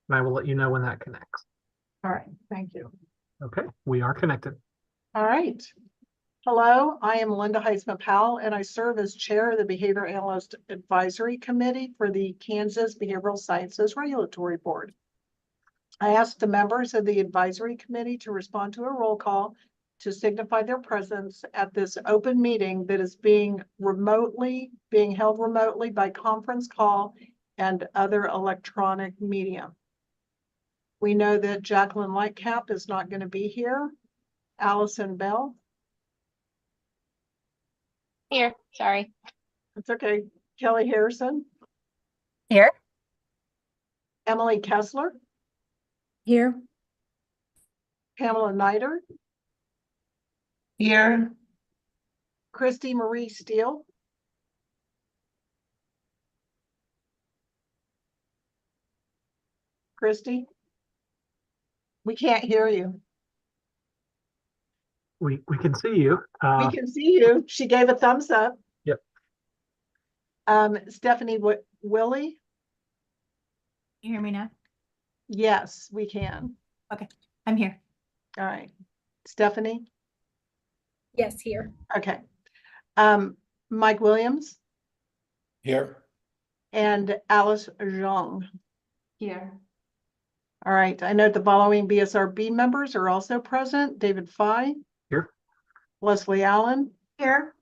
and I will let you know when that connects. All right, thank you. Okay, we are connected. All right. Hello, I am Linda Heisman Powell, and I serve as chair of the Behavior Analyst Advisory Committee for the Kansas Behavioral Sciences Regulatory Board. I asked the members of the advisory committee to respond to a roll call to signify their presence at this open meeting that is being held remotely by conference call and other electronic medium. We know that Jacqueline Lightcap is not going to be here. Allison Bell. Here, sorry. That's okay. Kelly Harrison. Here. Emily Kessler. Here. Pamela Nider. Here. Christy Marie Steele. Christy, we can't hear you. We can see you. We can see you. She gave a thumbs up. Yep. Stephanie Willie. You hear me now? Yes, we can. Okay, I'm here. All right. Stephanie. Yes, here. Okay. Mike Williams. Here. And Alice Zhang. Here. All right. I note the following BSRB members are also present. David Fye. Here. Leslie Allen. Here.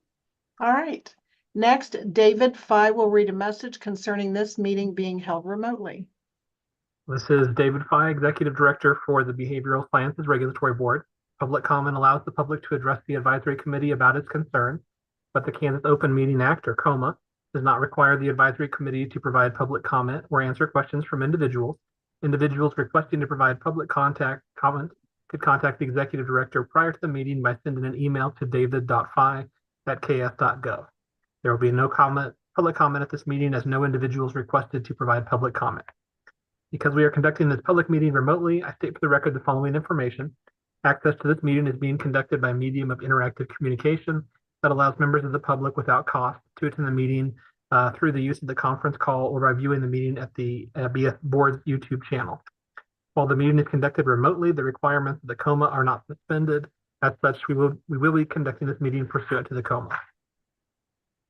All right. Next, David Fye will read a message concerning this meeting being held remotely. This is David Fye, Executive Director for the Behavioral Sciences Regulatory Board. Public comment allows the public to address the advisory committee about its concerns, but the Kansas Open Meeting Act, or KOMA, does not require the advisory committee to provide public comment or answer questions from individuals. Individuals requesting to provide public comment could contact the executive director prior to the meeting by sending an email to david.fye@ks.gov. There will be no public comment at this meeting, as no individuals requested to provide public comment. Because we are conducting this public meeting remotely, I state for the record the following information. Access to this meeting is being conducted by a medium of interactive communication that allows members of the public without cost to attend the meeting through the use of the conference call or by viewing the meeting at the BS Board's YouTube channel. While the meeting is conducted remotely, the requirements of the KOMA are not suspended. As such, we will be conducting this meeting pursuant to the KOMA.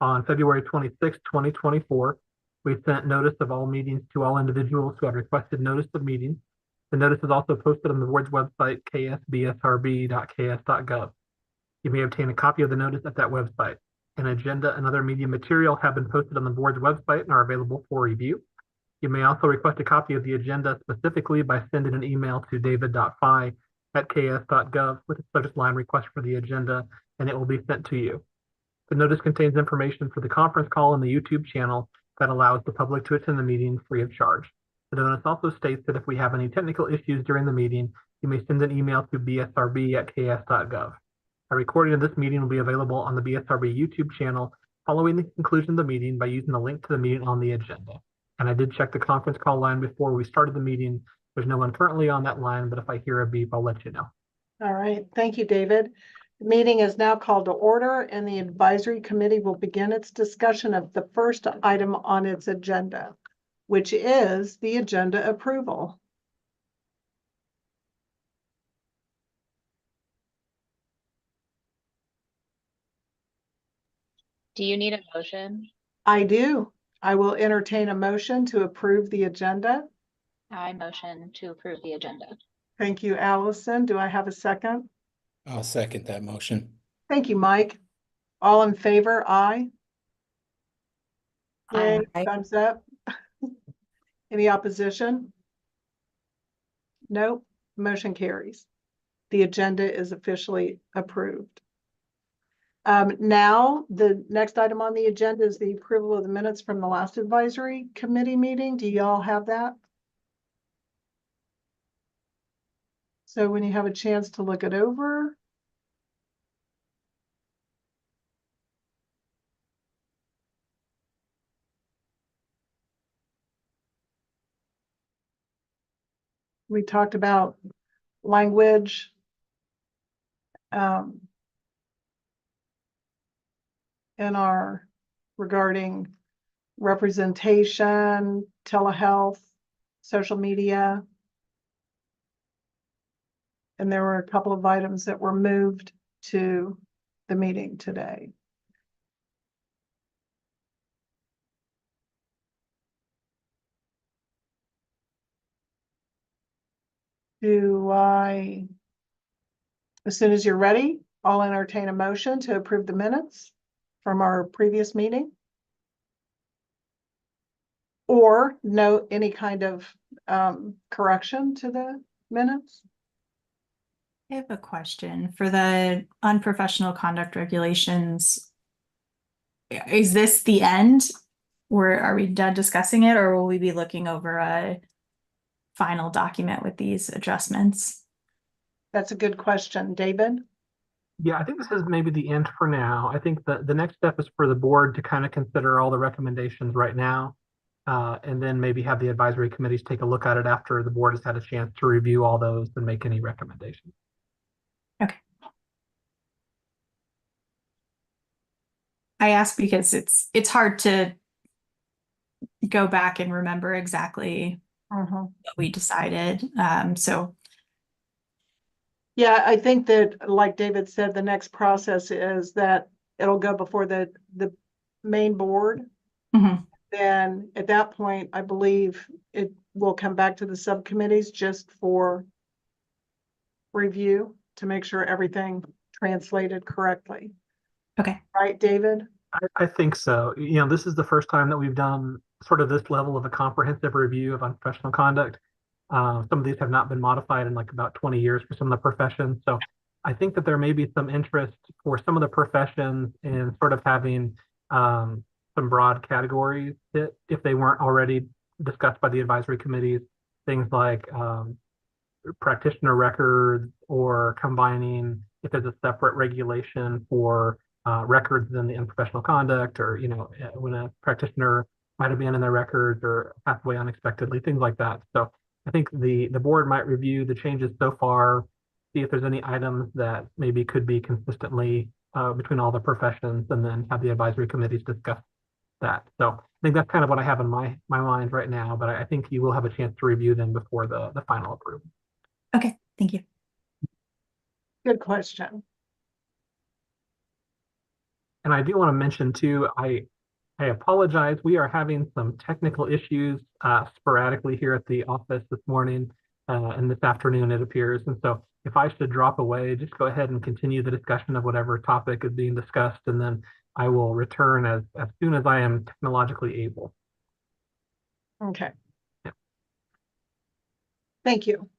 On February 26, 2024, we sent notice of all meetings to all individuals who have requested notice of meetings. The notice is also posted on the board's website, ksbsrb.ks.gov. You may obtain a copy of the notice at that website. An agenda and other media material have been posted on the board's website and are available for review. You may also request a copy of the agenda specifically by sending an email to david.fye@ks.gov with a subject line request for the agenda, and it will be sent to you. The notice contains information for the conference call and the YouTube channel that allows the public to attend the meeting free of charge. The notice also states that if we have any technical issues during the meeting, you may send an email to bsrb@ks.gov. A recording of this meeting will be available on the BSRB YouTube channel following the conclusion of the meeting by using the link to the meeting on the agenda. And I did check the conference call line before we started the meeting. There's no one currently on that line, but if I hear a beep, I'll let you know. All right. Thank you, David. The meeting is now called to order, and the advisory committee will begin its discussion of the first item on its agenda, which is the agenda approval. Do you need a motion? I do. I will entertain a motion to approve the agenda. I motion to approve the agenda. Thank you, Allison. Do I have a second? I'll second that motion. Thank you, Mike. All in favor? Aye. Yay, Aye. thumbs up. Any opposition? Nope. Motion carries. The agenda is officially approved. Now, the next item on the agenda is the approval of the minutes from the last advisory committee meeting. Do y'all have that? So when you have a chance to look it over. We talked about language. In our regarding representation, telehealth, social media. And there were a couple of items that were moved to the meeting today. As soon as you're ready, I'll entertain a motion to approve the minutes from our previous meeting. Or note any kind of correction to the minutes. I have a question for the unprofessional conduct regulations. Is this the end? Or are we done discussing it, or will we be looking over a final document with these adjustments? That's a good question, David. Yeah, I think this is maybe the end for now. I think the next step is for the board to kind of consider all the recommendations right now. And then maybe have the advisory committees take a look at it after the board has had a chance to review all those and make any recommendations. Okay. I ask because it's hard to go back and remember exactly what we decided. So Yeah, I think that, like David said, the next process is that it'll go before the main board. mhm. Then at that point, I believe it will come back to the subcommittees just for review to make sure everything translated correctly. Okay. Right, David? I think so. You know, this is the first time that we've done sort of this level of a comprehensive review of unprofessional conduct. Some of these have not been modified in like about 20 years for some of the professions. So I think that there may be some interest for some of the professions in sort of having some broad categories that, if they weren't already discussed by the advisory committees, things like practitioner records, or combining if there's a separate regulation for records in the unprofessional conduct, or, you know, when a practitioner might have been in their records or passed away unexpectedly, things like that. So I think the board might review the changes so far, see if there's any items that maybe could be consistently between all the professions, and then have the advisory committees discuss that. So I think that's kind of what I have in my mind right now, but I think you will have a chance to review them before the final approval. Okay, thank you. Good question. And I do want to mention too, I apologize. We are having some technical issues sporadically here at the office this morning and this afternoon, it appears. And so if I should drop away, just go ahead and continue the discussion of whatever topic is being discussed, and then I will return as soon as I am technologically able. Okay. Yeah. Thank you.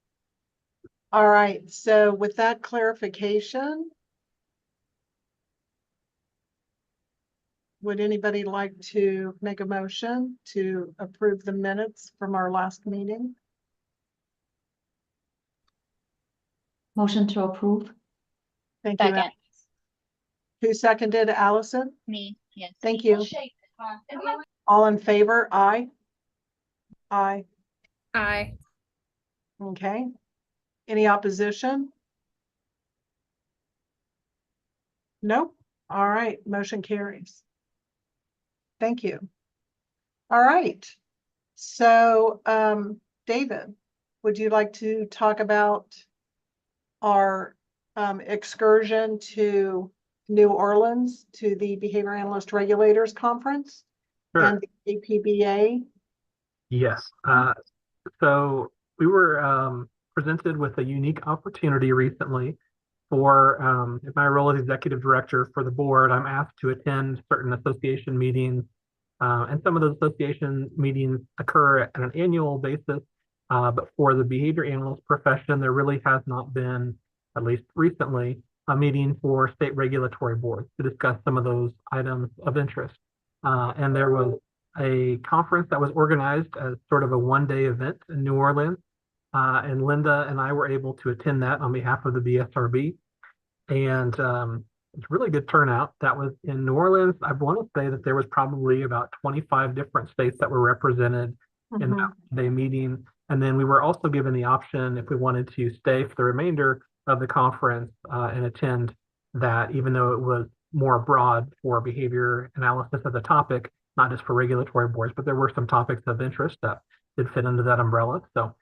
All right, so with that clarification, would anybody like to make a motion to approve the minutes from our last meeting? Motion to approve. Thank you. Second, Who seconded? Allison? me, yes. Thank you. All in favor? Aye. Aye. Aye. Okay. Any opposition? Nope. All right, motion carries. Thank you. All right. So, David, would you like to talk about our excursion to New Orleans to the Behavior Analyst Regulators Conference Sure. and the APBA? Yes. So we were presented with a unique opportunity recently for, in my role as executive director for the board, I'm asked to attend certain association meetings. And some of those association meetings occur at an annual basis. But for the behavior analyst profession, there really has not been, at least recently, a meeting for state regulatory boards to discuss some of those items of interest. And there was a conference that was organized as sort of a one-day event in New Orleans. And Linda and I were able to attend that on behalf of the BSRB. And it's really good turnout. That was in New Orleans. I want to say that there was probably about 25 different states that were represented in that day meeting. And then we were also given the option, if we wanted to stay for the remainder of the conference and attend that, even though it was more broad for behavior analysis as a topic, not just for regulatory boards, but there were some topics of interest that did fit under that umbrella. So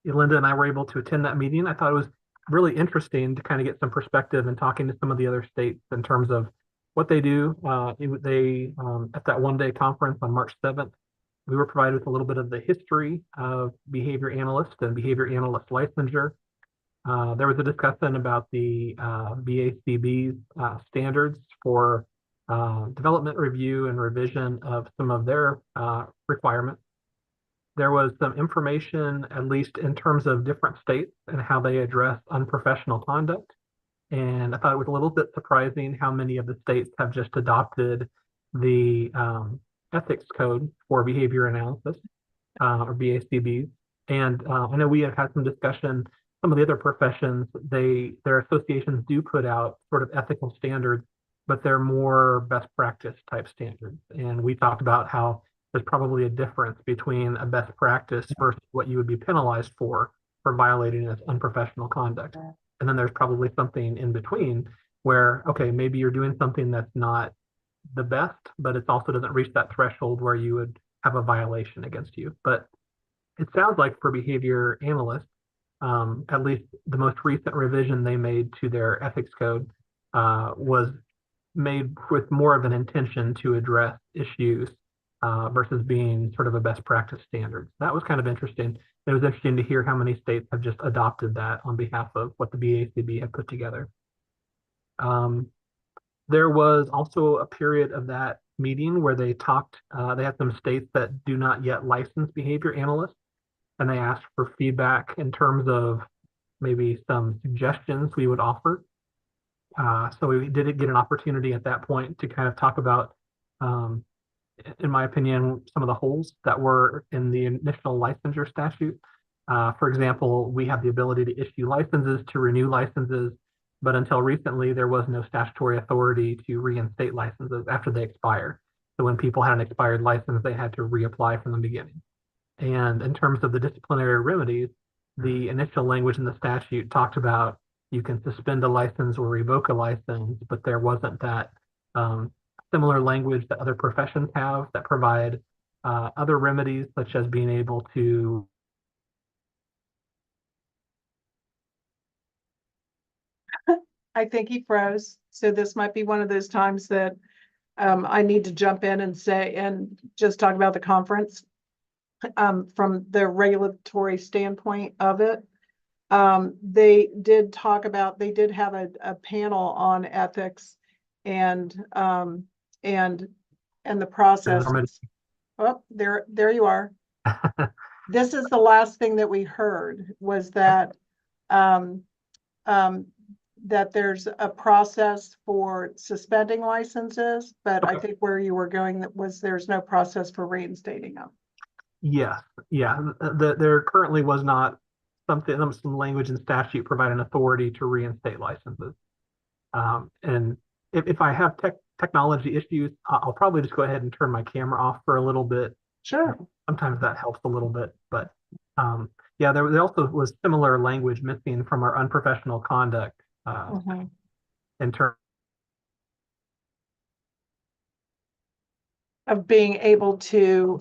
Linda and I were able to attend that meeting. I thought it was really interesting to kind of get some perspective and talking to some of the other states in terms of what they do. They at that one-day conference on March 7th, we were provided with a little bit of the history of behavior analyst and behavior analyst licensure. There was a discussion about the BACB's standards for development, review, and revision of some of their requirements. There was some information, at least in terms of different states and how they address unprofessional conduct. And I thought it was a little bit surprising how many of the states have just adopted the ethics code for behavior analysis, or BACBs. And I know we have had some discussion. Some of the other professions, their associations do put out sort of ethical standards, but they're more best practice type standards. And we talked about how there's probably a difference between a best practice versus what you would be penalized for violating this unprofessional conduct. And then there's probably something in between where, okay, maybe you're doing something that's not the best, but it also doesn't reach that threshold where you would have a violation against you. But it sounds like for behavior analysts, at least the most recent revision they made to their ethics code was made with more of an intention to address issues versus being sort of a best practice standard. That was kind of interesting. It was interesting to hear how many states have just adopted that on behalf of what the BACB had put together. There was also a period of that meeting where they talked, they had some states that do not yet license behavior analysts, and they asked for feedback in terms of maybe some suggestions we would offer. So we did get an opportunity at that point to kind of talk about, in my opinion, some of the holes that were in the initial licensure statute. For example, we have the ability to issue licenses, to renew licenses, but until recently, there was no statutory authority to reinstate licenses after they expire. So when people had an expired license, they had to reapply from the beginning. And in terms of the disciplinary remedies, the initial language in the statute talked about you can suspend a license or revoke a license, but there wasn't that similar language that other professions have that provide other remedies, such as being able to I think he froze. So this might be one of those times that I need to jump in and say, and just talk about the conference from the regulatory standpoint of it. They did talk about, they did have a panel on ethics and the process. Oh, there you are. This is the last thing that we heard was that that there's a process for suspending licenses, but I think where you were going was there's no process for reinstating them. Yes, yeah. There currently was not some language in statute providing authority to reinstate licenses. And if I have technology issues, I'll probably just go ahead and turn my camera off for a little bit. Sure. Sometimes that helps a little bit, but yeah, there also was similar language missing from our unprofessional conduct in terms of being able to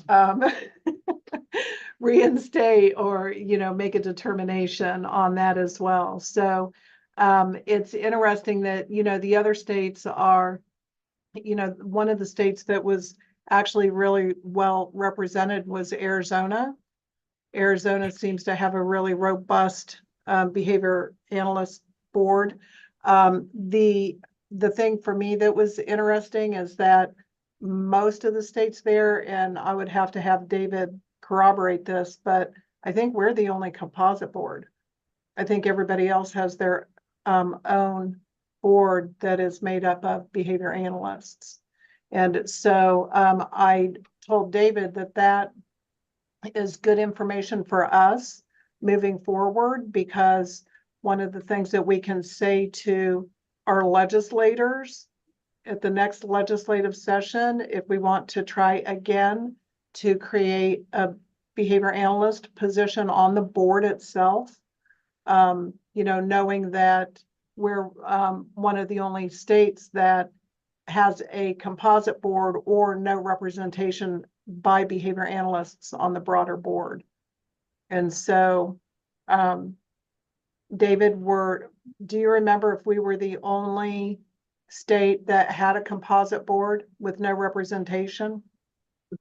reinstate or, make a determination on that as well. So it's interesting that, the other states are, one of the states that was actually really well represented was Arizona. Arizona seems to have a really robust behavior analyst board. The thing for me that was interesting is that most of the states there, and I would have to have David corroborate this, but I think we're the only composite board. I think everybody else has their own board that is made up of behavior analysts. And so I told David that is good information for us moving forward, because one of the things that we can say to our legislators at the next legislative session, if we want to try again to create a behavior analyst position on the board itself, knowing that we're one of the only states that has a composite board or no representation by behavior analysts on the broader board. And so, David, do you remember if we were the only state that had a composite board with no representation?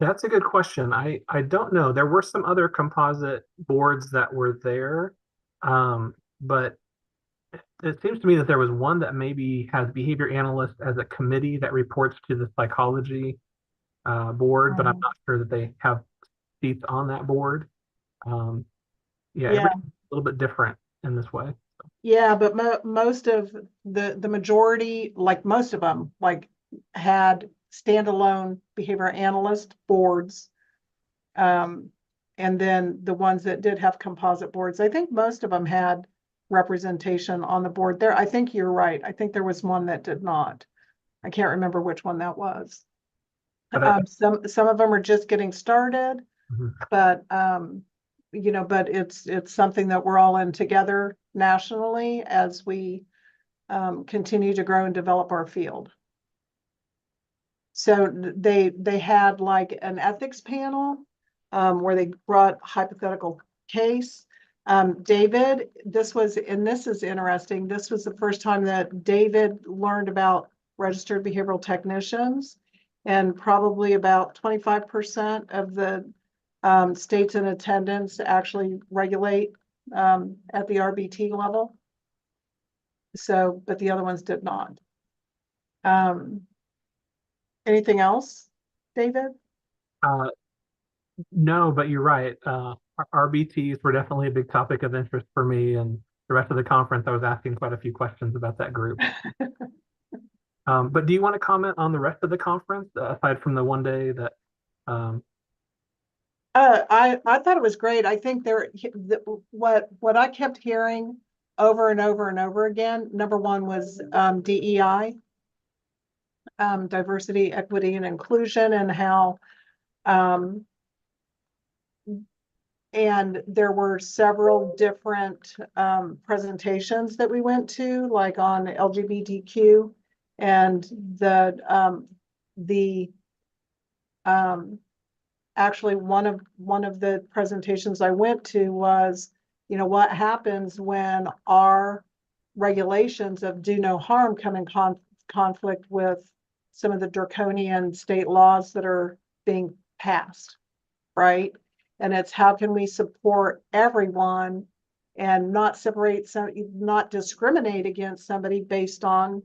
That's a good question. I don't know. There were some other composite boards that were there, but it seems to me that there was one that maybe has behavior analyst as a committee that reports to the psychology board, but I'm not sure that they have seats on that board. Yeah, Yeah. everything's a little bit different in this way. Yeah, but most of the majority, like most of them, like had standalone behavior analyst boards. And then the ones that did have composite boards, I think most of them had representation on the board there. I think you're right. I think there was one that did not. I can't remember which one that was. But Some of them are just getting started, Mhm. but you know, but it's something that we're all in together nationally as we continue to grow and develop our field. So they had like an ethics panel where they brought hypothetical case. David, this is interesting. This was the first time that David learned about registered behavioral technicians, and probably about 25% of the states in attendance actually regulate at the RBT level. So, but the other ones did not. Anything else, David? No, but you're right. RBTs were definitely a big topic of interest for me, and the rest of the conference, I was asking quite a few questions about that group. But do you want to comment on the rest of the conference, aside from the one day that? I thought it was great. I think what I kept hearing over and over and over again, number one was DEI, diversity, equity, and inclusion, and how and there were several different presentations that we went to, like on LGBTQ, and actually one of the presentations I went to was, you know, what happens when our regulations of do no harm come in conflict with some of the draconian state laws that are being passed, right? And it's how can we support everyone and not discriminate against somebody based on,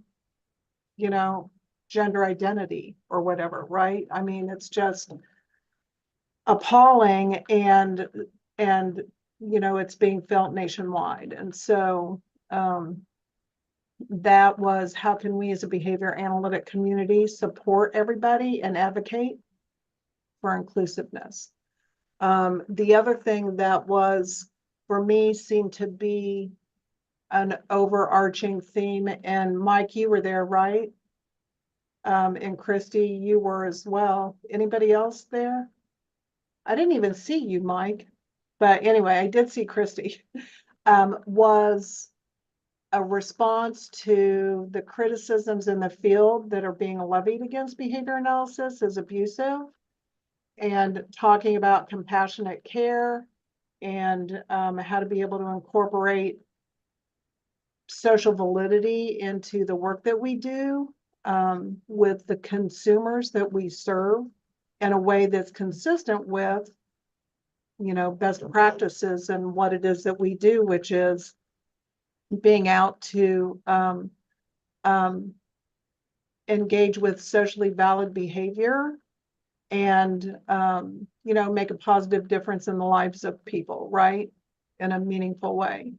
you know, gender identity or whatever, right? I mean, it's just appalling, and you know, it's being felt nationwide. And so that was, how can we as a behavior analytic community support everybody and advocate for inclusiveness? The other thing that was, for me, seemed to be an overarching theme, and Mike, you were there, right? And Christy, you were as well. Anybody else there? I didn't even see you, Mike, but anyway, I did see Christy. Was a response to the criticisms in the field that are being levied against behavior analysis as abusive, and talking about compassionate care and how to be able to incorporate social validity into the work that we do with the consumers that we serve in a way that's consistent with, you know, best practices and what it is that we do, which is being out to engage with socially valid behavior and, you know, make a positive difference in the lives of people, right? In a meaningful way.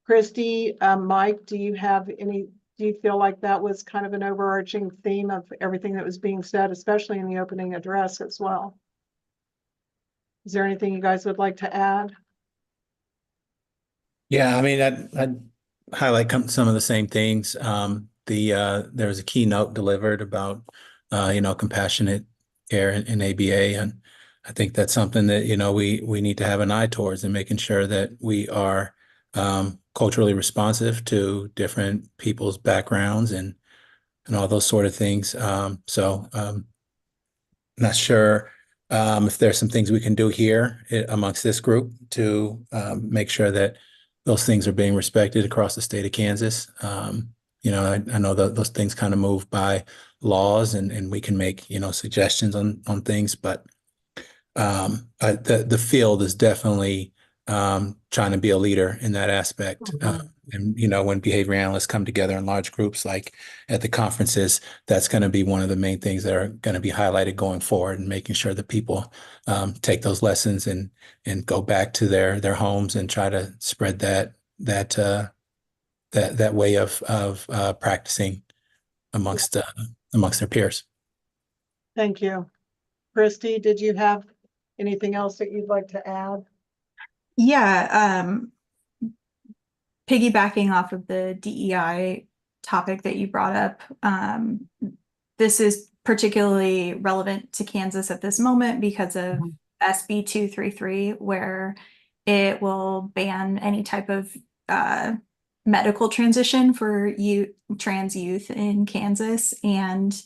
Christy, Mike, do you feel like that was kind of an overarching theme of everything that was being said, especially in the opening address as well? Is there anything you guys would like to add? Yeah, I mean, I'd highlight some of the same things. There was a keynote delivered about, you know, compassionate care in ABA. And I think that's something that, you know, we need to have an eye towards, and making sure that we are culturally responsive to different people's backgrounds and all those sort of things. Not sure if there's some things we can do here amongst this group to make sure that those things are being respected across the state of Kansas. I know that those things kind of move by laws and we can make, suggestions on things, but the field is definitely trying to be a leader in that aspect. And when behavior analysts come together in large groups like at the conferences, that's going to be one of the main things that are going to be highlighted going forward, and making sure that people take those lessons and go back to their homes and try to spread that way of practicing amongst their peers. Thank you. Christy, did you have anything else that you'd like to add? Yeah, piggybacking off of the DEI topic that you brought up, this is particularly relevant to Kansas at this moment because of SB 233, where it will ban any type of medical transition for trans youth in Kansas, and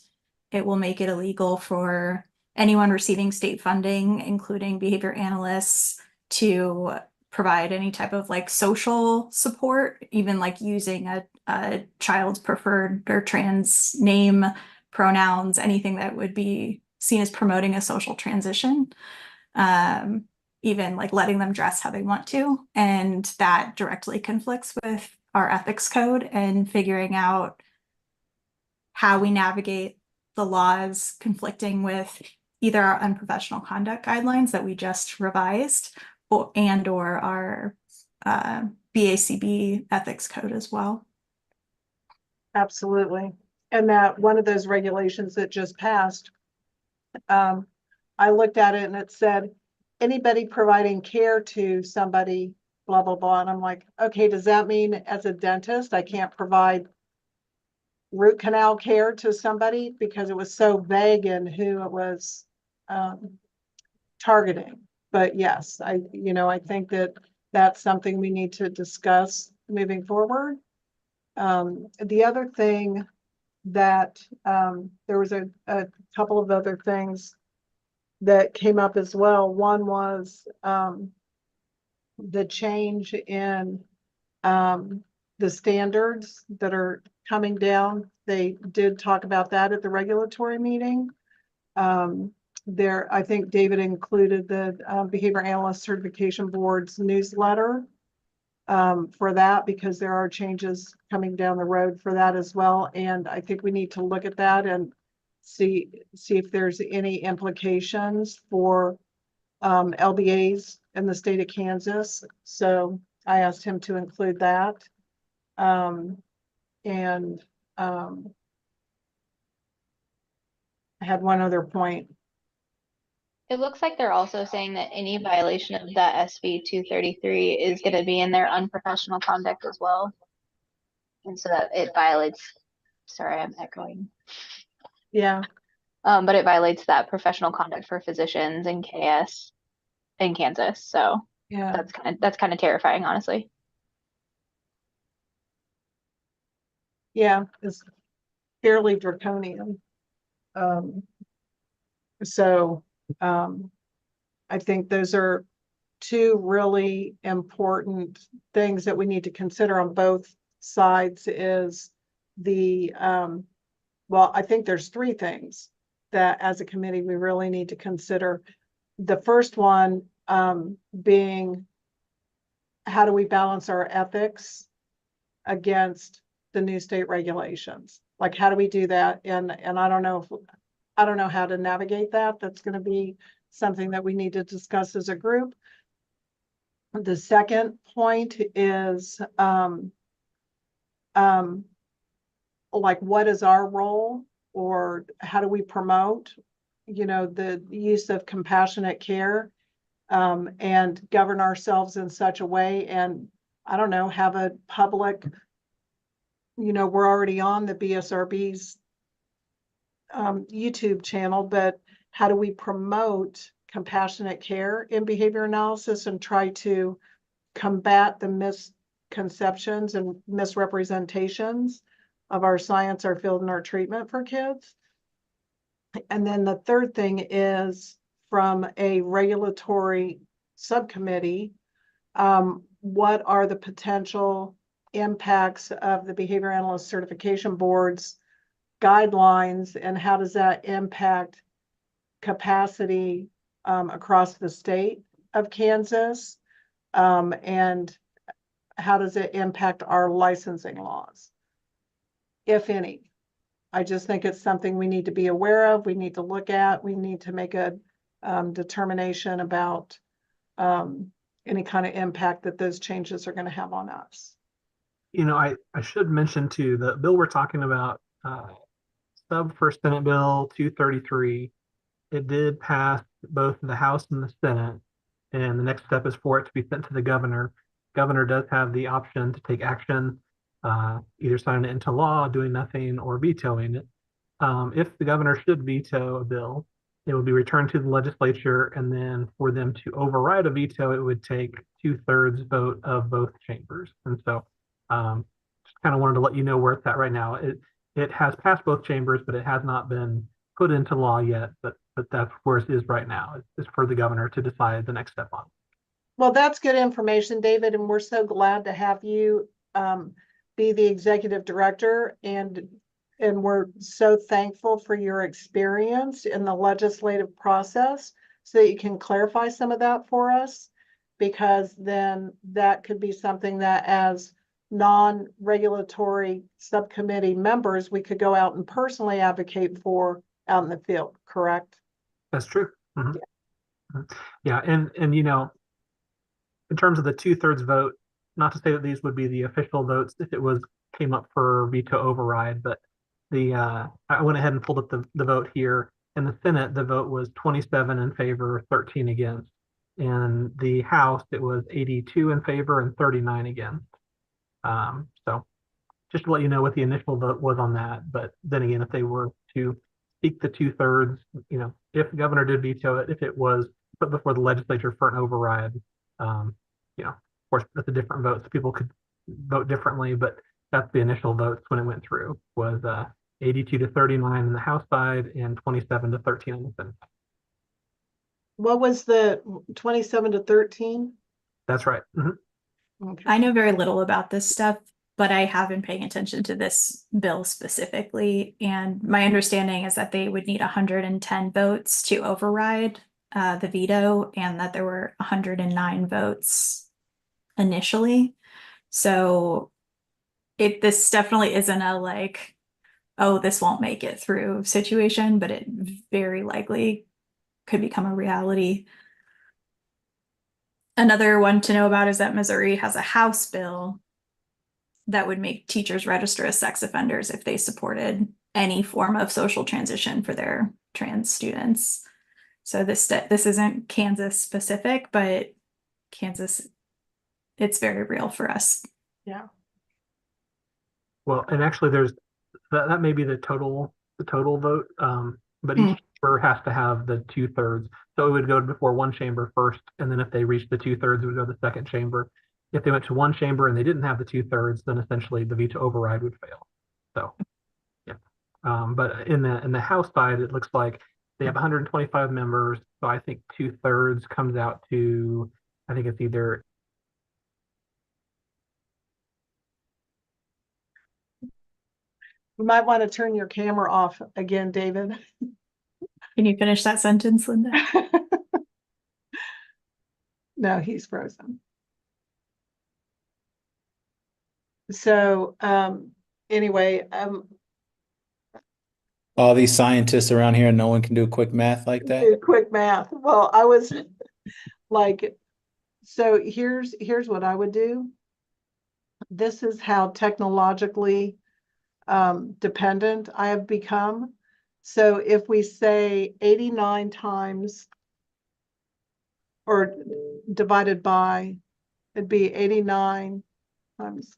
it will make it illegal for anyone receiving state funding, including behavior analysts, to provide any type of like social support, even like using a child's preferred or trans name, pronouns, anything that would be seen as promoting a social transition, even like letting them dress how they want to. And that directly conflicts with our ethics code, and figuring out how we navigate the laws conflicting with either our unprofessional conduct guidelines that we just revised, or our BACB ethics code as well. Absolutely. And that one of those regulations that just passed, I looked at it and it said, anybody providing care to somebody, blah, blah, blah. And I'm like, okay, does that mean as a dentist, I can't provide root canal care to somebody? Because it was so vague in who it was targeting. But yes, I think that that's something we need to discuss moving forward. The other thing that there was a couple of other things that came up as well. One was the change in the standards that are coming down. They did talk about that at the regulatory meeting. I think David included the Behavior Analyst Certification Board's newsletter for that, because there are changes coming down the road for that as well. And I think we need to look at that and see if there's any implications for LBAs in the state of Kansas. So I asked him to include that. I had one other point. It looks like they're also saying that any violation of that SB 233 is going to be in their unprofessional conduct as well. And so that it violates, sorry, I'm echoing. Yeah. But it violates that professional conduct for physicians in KS in Kansas. So Yeah. that's kind of terrifying, honestly. Yeah, it's fairly draconian. I think those are two really important things that we need to consider on both sides. Is the well, I think there's three things that as a committee we really need to consider. The first one being, how do we balance our ethics against the new state regulations? Like, how do we do that? And I don't know how to navigate that. That's going to be something that we need to discuss as a group. The second point is like, what is our role, or how do we promote, the use of compassionate care and govern ourselves in such a way, and I don't know, have a public, we're already on the BSRB's YouTube channel, but how do we promote compassionate care in behavior analysis and try to combat the misconceptions and misrepresentations of our science, our field, and our treatment for kids? And then the third thing is from a regulatory subcommittee, what are the potential impacts of the behavior analyst certification board's guidelines, and how does that impact capacity across the state of Kansas? And how does it impact our licensing laws, if any? I just think it's something we need to be aware of. We need to look at. We need to make a determination about any kind of impact that those changes are going to have on us. You know, I should mention too, the bill we're talking about, sub for Senate Bill 233, it did pass both the House and the Senate, and the next step is for it to be sent to the governor. Governor does have the option to take action, either signing it into law, doing nothing, or vetoing it. If the governor should veto a bill, it would be returned to the legislature, and then for them to override a veto, it would take 2/3 vote of both chambers. And so just kind of wanted to let you know where it's at right now. It has passed both chambers, but it has not been put into law yet. But that's where it is right now. It's for the governor to decide the next step on. Well, that's good information, David, and we're so glad to have you be the executive director, and we're so thankful for your experience in the legislative process, so that you can clarify some of that for us, because then that could be something that, as non-regulatory subcommittee members, we could go out and personally advocate for out in the field, correct? That's true. Yeah, and you know, in terms of the 2/3 vote, not to say that these would be the official votes if it came up for veto override, but I went ahead and pulled up the vote here. In the Senate, the vote was 27 in favor, 13 against. In the House, it was 82 in favor and 39 against. So just to let you know what the initial vote was on that. But then again, if they were to seek the 2/3, you know, if the governor did veto it, if it was put before the legislature for an override, you know, of course, that's a different vote, so people could vote differently, but that's the initial votes when it went through, was 82 to 39 on the House side and 27 to 13 on the Senate. What was the 27 to 13? That's right. Okay. I know very little about this stuff, but I have been paying attention to this bill specifically. And my understanding is that they would need 110 votes to override the veto, and that there were 109 votes initially. So this definitely isn't a like, oh, this won't make it through situation, but it very likely could become a reality. Another one to know about is that Missouri has a House bill that would make teachers register as sex offenders if they supported any form of social transition for their trans students. So this isn't Kansas specific, but Kansas, it's very real for us. Yeah. Well, and actually there's that may be the total vote, but each chamber has to have the 2/3. So it would go before one chamber first, and then if they reached the 2/3, it would go to the second chamber. If they went to one chamber and they didn't have the 2/3, then essentially the veto override would fail. So yeah. But in the House side, it looks like they have 125 members. So I think 2/3 comes out to, I think it's either. You might want to turn your camera off again, David. Can you finish that sentence, Linda? No, he's frozen. So anyway, All these scientists around here, no one can do quick math like that. quick math. Well, I was like, so here's what I would do. This is how technologically dependent I have become. So if we say 89 times, or divided by, it'd be 89 times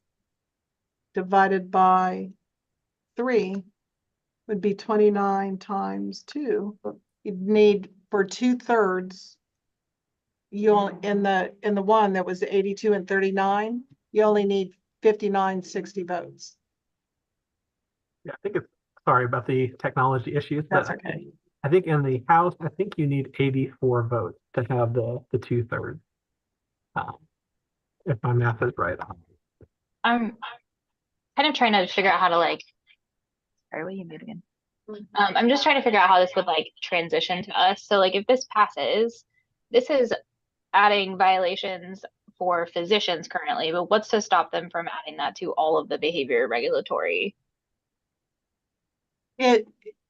divided by 3 would be 29 times 2. You'd need, for 2/3, in the one that was 82 and 39, you only need 5960 votes. Yeah, I think it's, sorry about the technology issues. That's but okay. I think in the House, I think you need 84 votes to have the 2/3. If my math is right. I'm kind of trying to figure out how to like, sorry, will you mute again? I'm just trying to figure out how this would like transition to us. So like if this passes, this is adding violations for physicians currently, but what's to stop them from adding that to all of the behavior regulatory?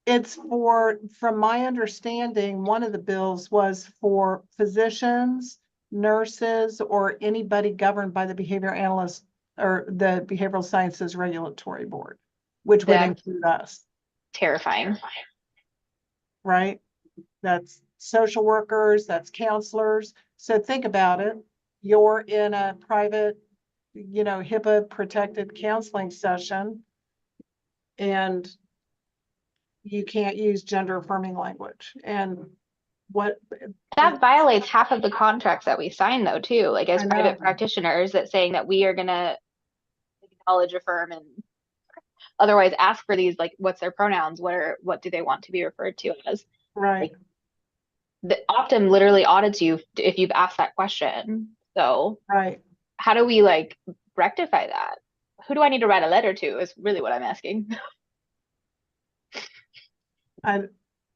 It's for, from my understanding, one of the bills was for physicians, nurses, or anybody governed by the behavior analyst or the Behavioral Sciences Regulatory Board, which would That's include us, terrifying. right? That's social workers, that's counselors. So think about it. You're in a private, HIPAA protected counseling session, and you can't use gender affirming language. And what That violates half of the contracts that we sign though too, like as I know. private practitioners, that saying that we are gonna acknowledge, affirm, and otherwise ask for these, like what's their pronouns, what do they want to be referred to as. Right. The Optum literally audits you if you've asked that question. So Right. how do we like rectify that? Who do I need to write a letter to is really what I'm asking.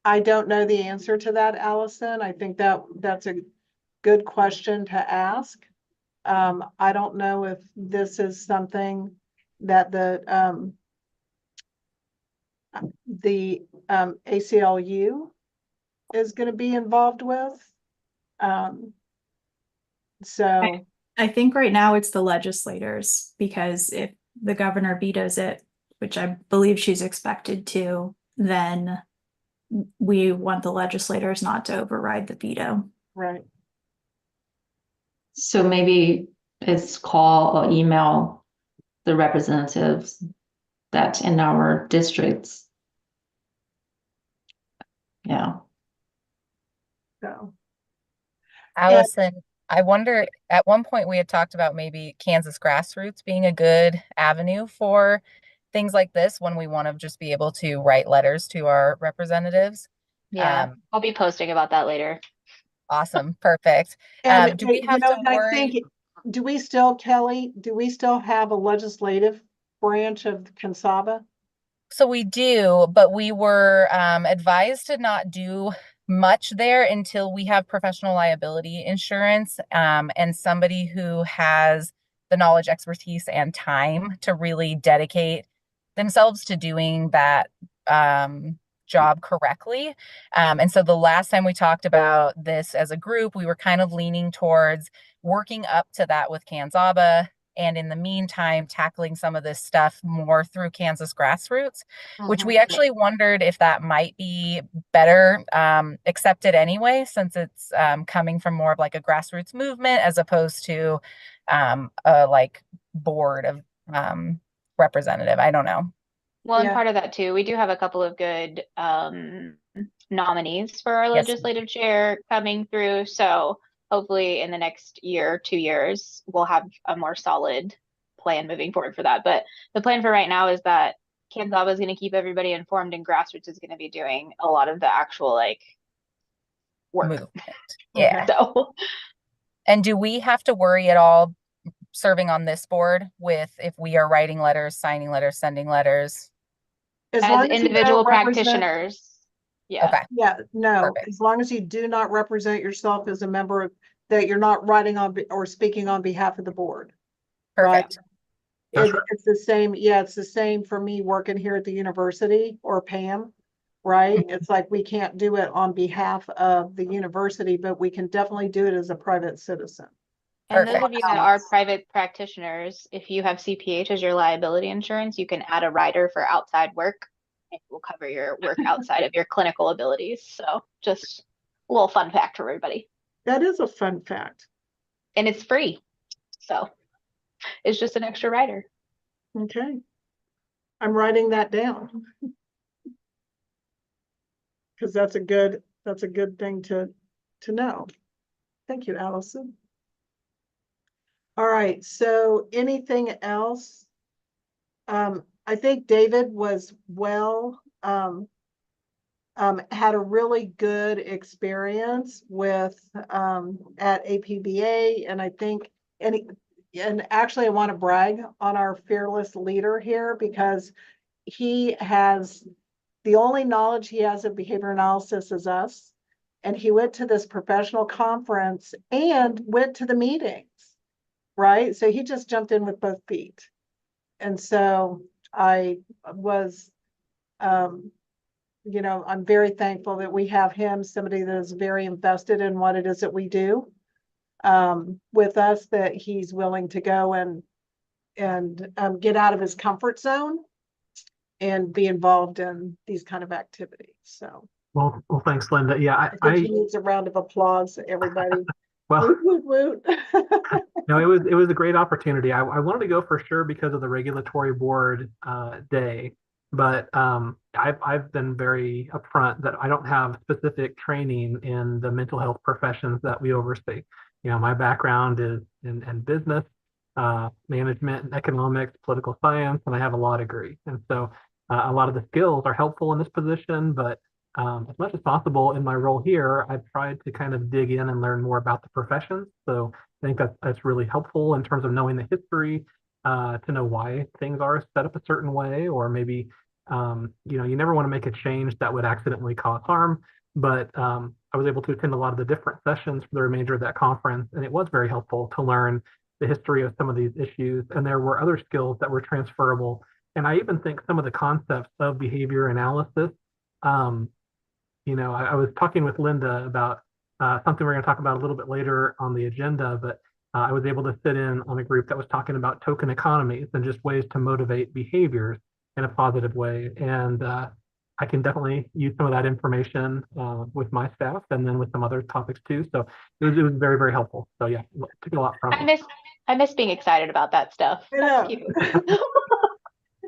I don't know the answer to that, Allison. I think that's a good question to ask. I don't know if this is something that the ACLU is going to be involved with. So I think right now it's the legislators, because if the governor vetoes it, which I believe she's expected to, then we want the legislators not to override the veto. right. So maybe it's call or email the representatives that in our districts. Yeah. So Allison, I wonder, at one point we had talked about maybe Kansas grassroots being a good avenue for things like this when we want to just be able to write letters to our representatives. Yeah, I'll be posting about that later. Awesome. Perfect. and Do we have to and I worry? think, do we still, Kelly, do we still have a legislative branch of CONSABA? So we do, but we were advised to not do much there until we have professional liability insurance and somebody who has the knowledge, expertise, and time to really dedicate themselves to doing that job correctly. And so the last time we talked about this as a group, we were kind of leaning towards working up to that with Kansaba, and in the meantime, tackling some of this stuff more through Kansas grassroots, which we actually wondered if that might be better accepted anyway, since it's coming from more of like a grassroots movement as opposed to a like board of representative. I don't know. Well, and Yeah. part of that too, we do have a couple of good nominees for our Yes. legislative chair coming through. So hopefully in the next year, 2 years, we'll have a more solid plan moving forward for that. But the plan for right now is that Kansas is going to keep everybody informed, and grassroots is going to be doing a lot of the actual like work. Movement. Yeah. So And do we have to worry at all serving on this board with if we are writing letters, signing letters, sending letters? As as long as you don't individual represent- practitioners, yeah. Okay. Yeah, no, Perfect. as long as you do not represent yourself as a member of, that you're not writing on or speaking on behalf of the board. Perfect. That's right. It's the same, yeah, it's the same for me working here at the university, or Pam, right? It's like we can't do it on behalf of the university, but we can definitely do it as a private citizen. And those Perfect. of you that are private practitioners, if you have CPH as your liability insurance, you can add a rider for outside work. It will cover your work outside of your clinical abilities. So just a little fun fact for everybody. That is a fun fact. And it's free. So it's just an extra rider. Okay. I'm writing that down. Because that's a good thing to know. Thank you, Allison. All right, so anything else? I think David was well had a really good experience with at APBA, and I think and actually I want to brag on our fearless leader here because he has the only knowledge he has of behavior analysis is us. And he went to this professional conference and went to the meetings, right? So he just jumped in with both feet. And so I was, you know, I'm very thankful that we have him, somebody that is very invested in what it is that we do with us, that he's willing to go and get out of his comfort zone and be involved in these kind of activities. So, well, thanks, Linda. Yeah, I think he needs a round of applause, everybody. well, woot, woot, woot. no, it was a great opportunity. I wanted to go for sure because of the regulatory board day, but I've been very upfront that I don't have specific training in the mental health professions that we oversee. You know, my background is in business, management, and economics, political science, and I have a law degree, and so a lot of the skills are helpful in this position, but as much as possible in my role here, I've tried to kind of dig in and learn more about the professions. So I think that's really helpful in terms of knowing the history, to know why things are set up a certain way, or maybe, you know, you never want to make a change that would accidentally cause harm. But I was able to attend a lot of the different sessions for the remainder of that conference, and it was very helpful to learn the history of some of these issues. And there were other skills that were transferable. And I even think some of the concepts of behavior analysis, you know, I was talking with Linda about something we're going to talk about a little bit later on the agenda, but I was able to sit in on a group that was talking about token economies and just ways to motivate behaviors in a positive way. And I can definitely use some of that information with my staff and then with some other topics too. So it was very, very helpful. So yeah, took a lot from it. I miss being excited about that stuff. Yeah.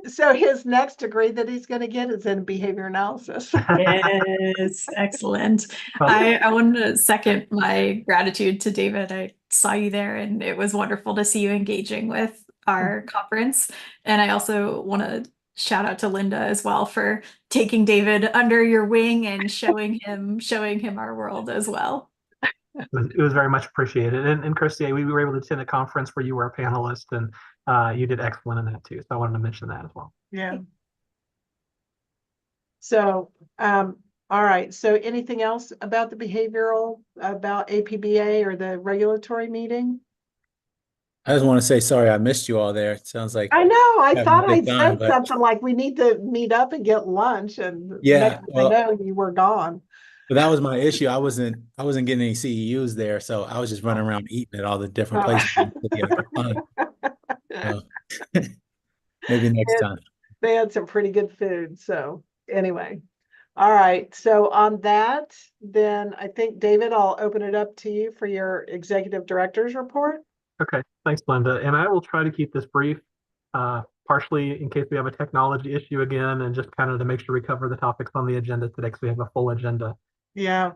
So his next degree that he's going to get is in behavior analysis. Yes, excellent. I wanted to second my gratitude to David. I saw you there and it was wonderful to see you engaging with our conference. And I also want to shout out to Linda as well for taking David under your wing and showing him our world as well. It was very much appreciated. And Christy, we were able to attend a conference where you were a panelist, and you did excellent in that too. So I wanted to mention that as well. Yeah. So, all right. So anything else about the behavioral, about APBA or the regulatory meeting? I just want to say sorry I missed you all there. It sounds like I know. I having a thought good I time, said but something like we need to meet up and get lunch, and yeah, next thing well, I know, you were gone. but that was my issue. I wasn't getting any CEUs there, so I was just running around eating at all the different places. So, maybe next time. They had some pretty good food. So anyway, all right. So on that, then I think, David, I'll open it up to you for your executive director's report. Okay, thanks, Linda. And I will try to keep this brief, partially in case we have a technology issue again, and just kind of to make sure we cover the topics on the agenda today, because we have a full agenda. Yeah.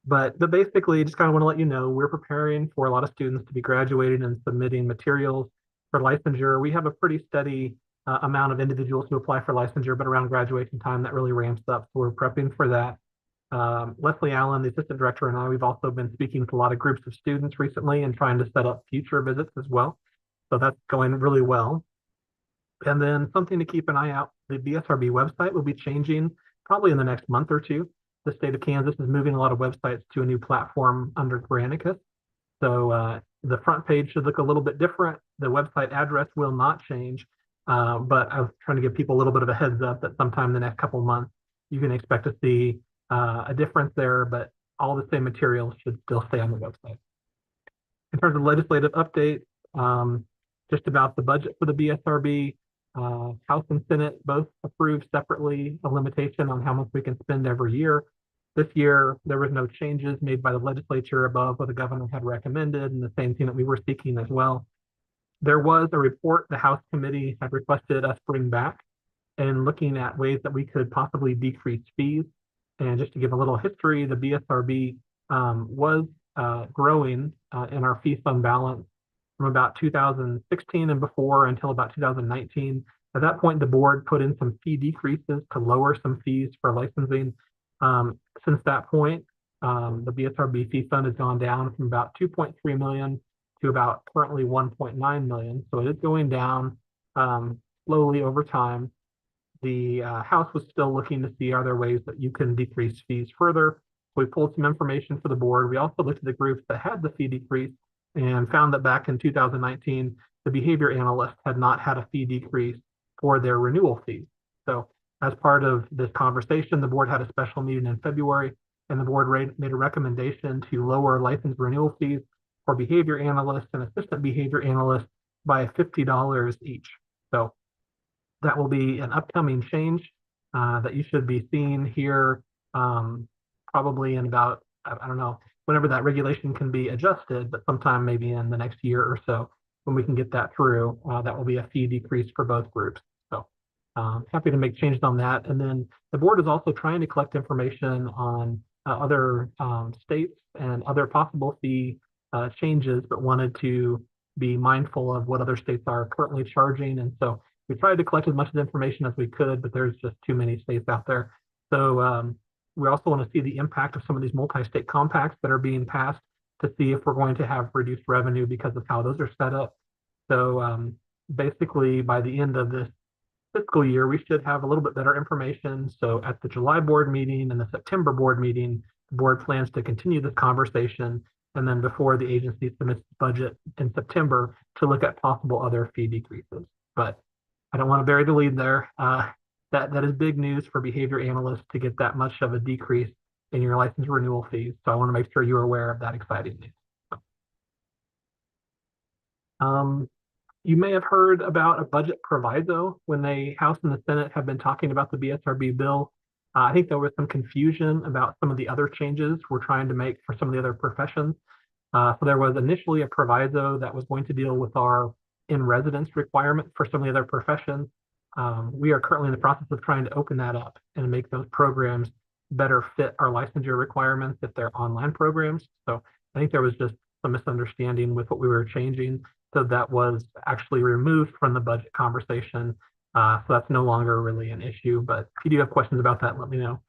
But basically, just kind of want to let you know, we're preparing for a lot of students to be graduating and submitting materials for licensure. We have a pretty steady amount of individuals who apply for licensure, but around graduation time, that really ramps up. So we're prepping for that. Leslie Allen, the assistant director, and I, we've also been speaking with a lot of groups of students recently and trying to set up future visits as well. So that's going really well. And then something to keep an eye out, the BSRB website will be changing probably in the next month or two. The state of Kansas is moving a lot of websites to a new platform under Granicus. So the front page should look a little bit different. The website address will not change, but I was trying to give people a little bit of a heads up that sometime in the next couple of months, you can expect to see a difference there, but all the same materials should still stay on the website. In terms of legislative updates, just about the budget for the BSRB, House and Senate both approved separately a limitation on how much we can spend every year. This year, there was no changes made by the legislature above what the governor had recommended, and the same thing that we were seeking as well. There was a report the House committee had requested us bring back, and looking at ways that we could possibly decrease fees. And just to give a little history, the BSRB was growing in our fee fund balance from about 2016 and before until about 2019. At that point, the board put in some fee decreases to lower some fees for licensing. Since that point, the BSRB fee fund has gone down from about 2.3 million to about currently 1.9 million. So it is going down slowly over time. The House was still looking to see are there ways that you can decrease fees further. We pulled some information for the board. We also looked at the groups that had the fee decrease and found that back in 2019, the behavior analyst had not had a fee decrease for their renewal fees. So as part of this conversation, the board had a special meeting in February, and the board made a recommendation to lower license renewal fees for behavior analysts and assistant behavior analysts by $50 each. So that will be an upcoming change that you should be seeing here probably in about, I don't know, whenever that regulation can be adjusted, but sometime maybe in the next year or so when we can get that through, that will be a fee decrease for both groups. So happy to make changes on that. And then the board is also trying to collect information on other states and other possible fee changes, but wanted to be mindful of what other states are currently charging. And so we tried to collect as much information as we could, but there's just too many states out there. So we also want to see the impact of some of these multi-state compacts that are being passed to see if we're going to have reduced revenue because of how those are set up. So basically, by the end of this fiscal year, we should have a little bit better information. So at the July board meeting and the September board meeting, the board plans to continue this conversation. And then before the agency submits the budget in September to look at possible other fee decreases. But I don't want to bury the lead there. That is big news for behavior analysts to get that much of a decrease in your license renewal fees. So I want to make sure you're aware of that exciting news. You may have heard about a budget proviso when the House and the Senate have been talking about the BSRB bill. I think there was some confusion about some of the other changes we're trying to make for some of the other professions. So there was initially a proviso that was going to deal with our in-residence requirement for some of the other professions. We are currently in the process of trying to open that up and make those programs better fit our licensure requirements if they're online programs. So I think there was just some misunderstanding with what we were changing. So that was actually removed from the budget conversation. So that's no longer really an issue. But if you do have questions about that, let me know.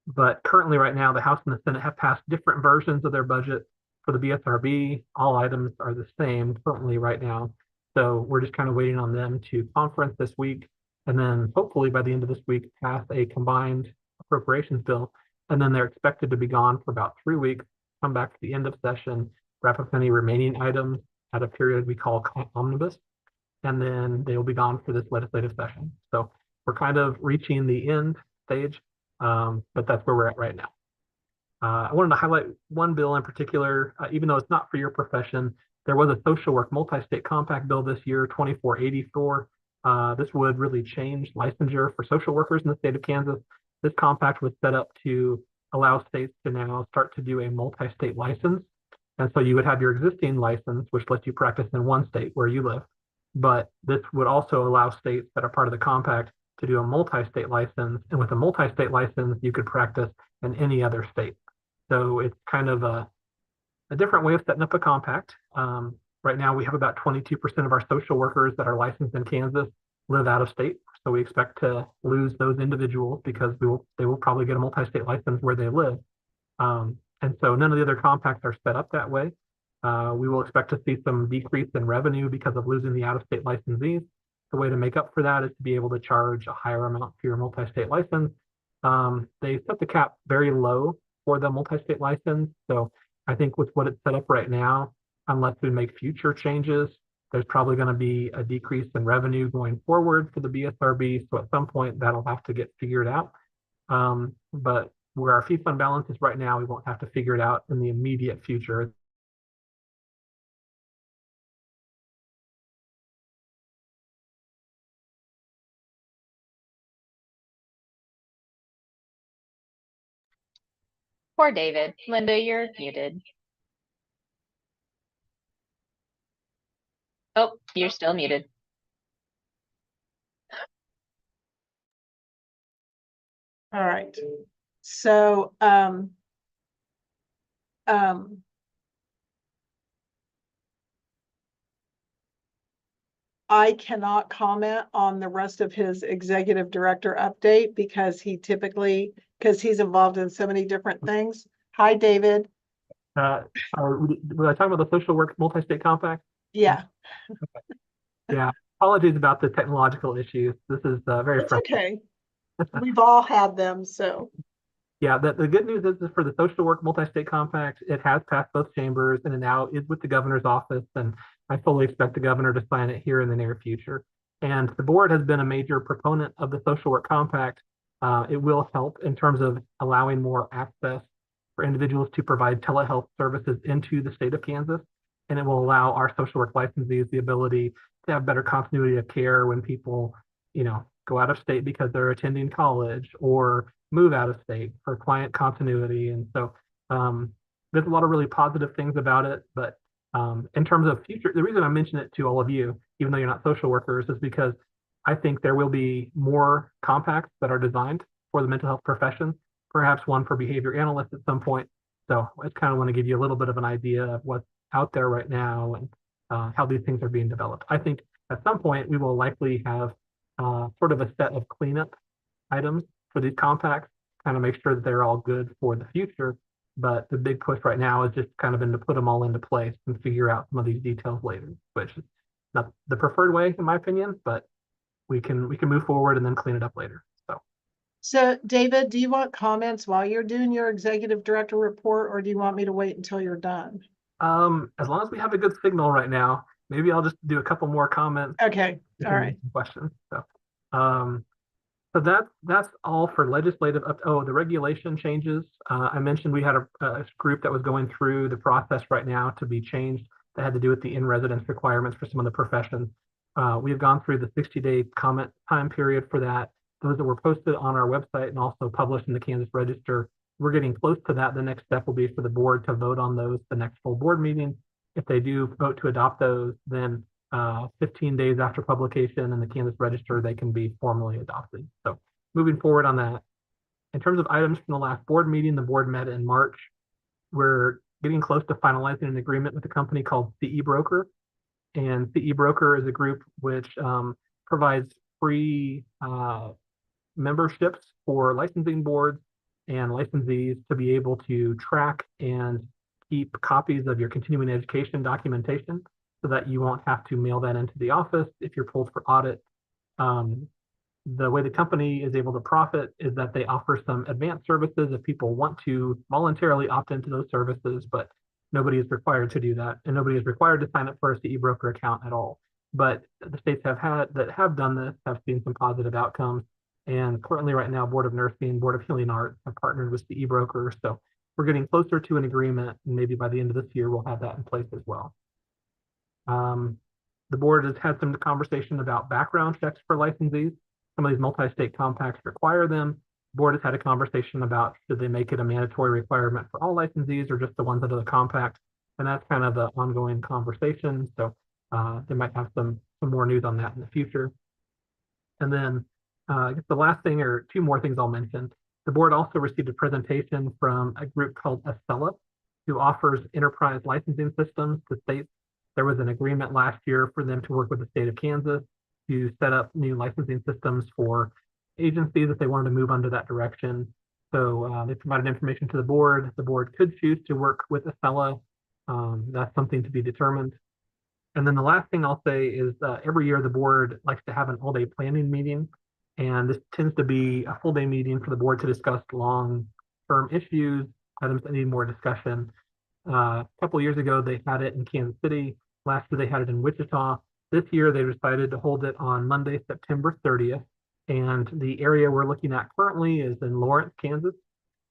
But currently right now, the House and the Senate have passed different versions of their budget for the BSRB. All items are the same currently right now. So we're just kind of waiting on them to conference this week. And then hopefully by the end of this week, pass a combined appropriations bill. And then they're expected to be gone for about 3 weeks, come back to the end of session, wrap up any remaining items at a period we call omnibus. And then they will be gone for this legislative session. So we're kind of reaching the end stage, but that's where we're at right now. I wanted to highlight one bill in particular, even though it's not for your profession. There was a social work multi-state compact bill this year, 2484. This would really change licensure for social workers in the state of Kansas. This compact was set up to allow states to now start to do a multi-state license. And so you would have your existing license, which lets you practice in one state where you live. But this would also allow states that are part of the compact to do a multi-state license. And with a multi-state license, you could practice in any other state. So it's kind of a different way of setting up a compact. Right now, we have about 22% of our social workers that are licensed in Kansas live out of state. So we expect to lose those individuals because they will probably get a multi-state license where they live. And so none of the other compacts are set up that way. We will expect to see some decrease in revenue because of losing the out-of-state licensees. The way to make up for that is to be able to charge a higher amount for your multi-state license. They set the cap very low for the multi-state license. So I think with what it's set up right now, unless we make future changes, there's probably going to be a decrease in revenue going forward for the BSRB. So at some point that'll have to get figured out. But where our fee fund balance is right now, we won't have to figure it out in the immediate future. Poor David. Linda, you're muted. Oh, you're still muted. All right. So, I cannot comment on the rest of his executive director update because he's involved in so many different things. Hi, David. Was I talking about the social work multi-state compact? Yeah, Yeah. Apologies about the technological issues. This is very it's frustrating. okay. We've all had them, so. Yeah, the good news is for the social work multi-state compact, it has passed both chambers and it now is with the governor's office. And I fully expect the governor to sign it here in the near future. And the board has been a major proponent of the social work compact. It will help in terms of allowing more access for individuals to provide telehealth services into the state of Kansas. And it will allow our social work licensees the ability to have better continuity of care when people, go out of state because they're attending college or move out of state for client continuity. And so there's a lot of really positive things about it. But in terms of future, the reason I mention it to all of you, even though you're not social workers, is because I think there will be more compacts that are designed for the mental health profession, perhaps one for behavior analysts at some point. So I kind of want to give you a little bit of an idea of what's out there right now and how these things are being developed. I think at some point we will likely have sort of a set of cleanup items for these compacts, kind of make sure that they're all good for the future. But the big push right now is just kind of to put them all into place and figure out some of these details later, which is not the preferred way, in my opinion, but we can move forward and then clean it up later. So David, do you want comments while you're doing your executive director report, or do you want me to wait until you're done? As long as we have a good signal right now, maybe I'll just do a couple more comments. Okay, all right. Questions. So that's all for legislative. The regulation changes. I mentioned we had a group that was going through the process right now to be changed that had to do with the in-residence requirements for some of the professions. We've gone through the 60-day comment time period for that. Those that were posted on our website and also published in the Kansas Register. We're getting close to that. The next step will be for the board to vote on those the next full board meeting. If they do vote to adopt those, then 15 days after publication in the Kansas Register, they can be formally adopted. So moving forward on that. In terms of items from the last board meeting, the board met in March. We're getting close to finalizing an agreement with a company called CE Broker. And CE Broker is a group which provides free memberships for licensing boards and licensees to be able to track and keep copies of your continuing education documentation so that you won't have to mail that into the office if you're pulled for audit. The way the company is able to profit is that they offer some advanced services if people want to voluntarily opt into those services, but nobody is required to do that, and nobody is required to sign up for a CE Broker account at all. But the states have done this have seen some positive outcomes. And currently right now, Board of Nursing, Board of Healing Arts have partnered with CE Broker. So we're getting closer to an agreement, and maybe by the end of this year, we'll have that in place as well. The board has had some conversation about background checks for licensees. Some of these multi-state compacts require them. The board has had a conversation about should they make it a mandatory requirement for all licensees or just the ones under the compact. And that's kind of the ongoing conversation. So they might have some more news on that in the future. And then I guess the last thing or two more things I'll mention. The board also received a presentation from a group called Acela, who offers enterprise licensing systems to states. There was an agreement last year for them to work with the state of Kansas to set up new licensing systems for agencies if they wanted to move under that direction. So they provided information to the board. The board could choose to work with Acela. That's something to be determined. And then the last thing I'll say is every year the board likes to have an all-day planning meeting. And this tends to be a full-day meeting for the board to discuss long-term issues, items that need more discussion. A couple of years ago, they had it in Kansas City. Last year, they had it in Wichita. This year, they decided to hold it on Monday, September 30th. And the area we're looking at currently is in Lawrence, Kansas.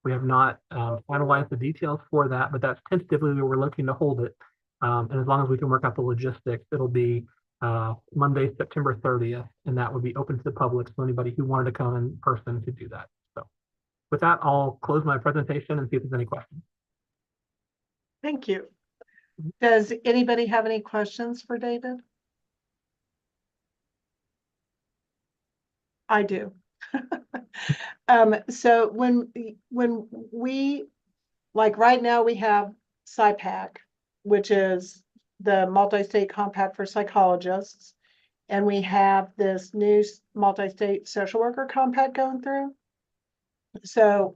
We have not finalized the details for that, but that's tentatively where we're looking to hold it. And as long as we can work out the logistics, it'll be Monday, September 30th, and that would be open to the public. So anybody who wanted to come in person could do that. So with that, I'll close my presentation and see if there's any questions. Thank you. Does anybody have any questions for David? I do. So when we, like right now we have SIPAC, which is the multi-state compact for psychologists. and we have this new multi-state social worker compact going through. So,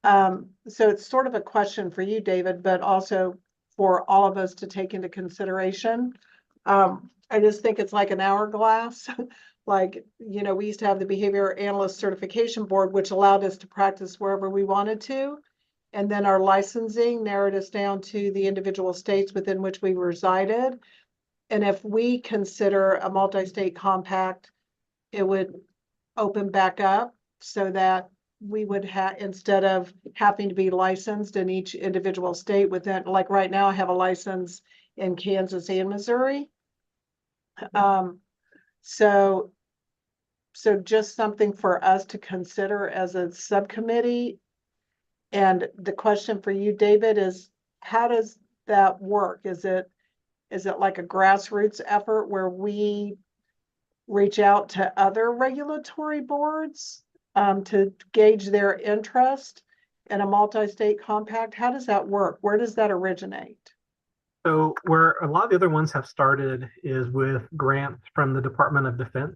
so it's sort of a question for you, David, but also for all of us to take into consideration. I just think it's like an hourglass. Like, you know, we used to have the Behavior Analyst Certification Board, which allowed us to practice wherever we wanted to. And then our licensing narrowed us down to the individual states within which we resided. And if we consider a multi-state compact, it would open back up so that we would have, instead of having to be licensed in each individual state within, like right now I have a license in Kansas and Missouri. So just something for us to consider as a subcommittee. And the question for you, David, is how does that work? Is it like a grassroots effort where we reach out to other regulatory boards to gauge their interest in a multi-state compact? How does that work? Where does that originate? So where a lot of the other ones have started is with grants from the Department of Defense.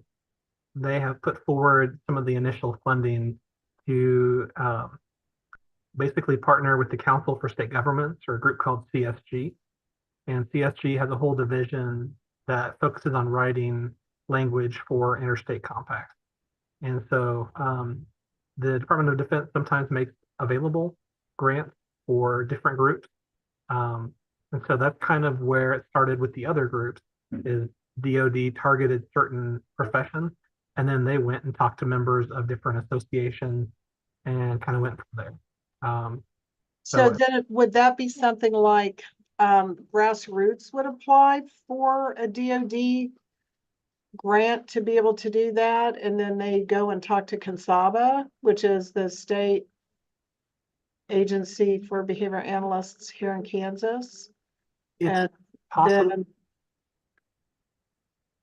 They have put forward some of the initial funding to basically partner with the Council for State Governments, or a group called CSG. And CSG has a whole division that focuses on writing language for interstate compacts. And so the Department of Defense sometimes makes available grants for different groups. And so that's kind of where it started with the other groups, is DoD targeted certain professions, and then they went and talked to members of different associations and kind of went from there. So then would that be something like grassroots would apply for a DoD grant to be able to do that, and then they go and talk to CONSABA, which is the state agency for behavior analysts here in Kansas? It's and possible. then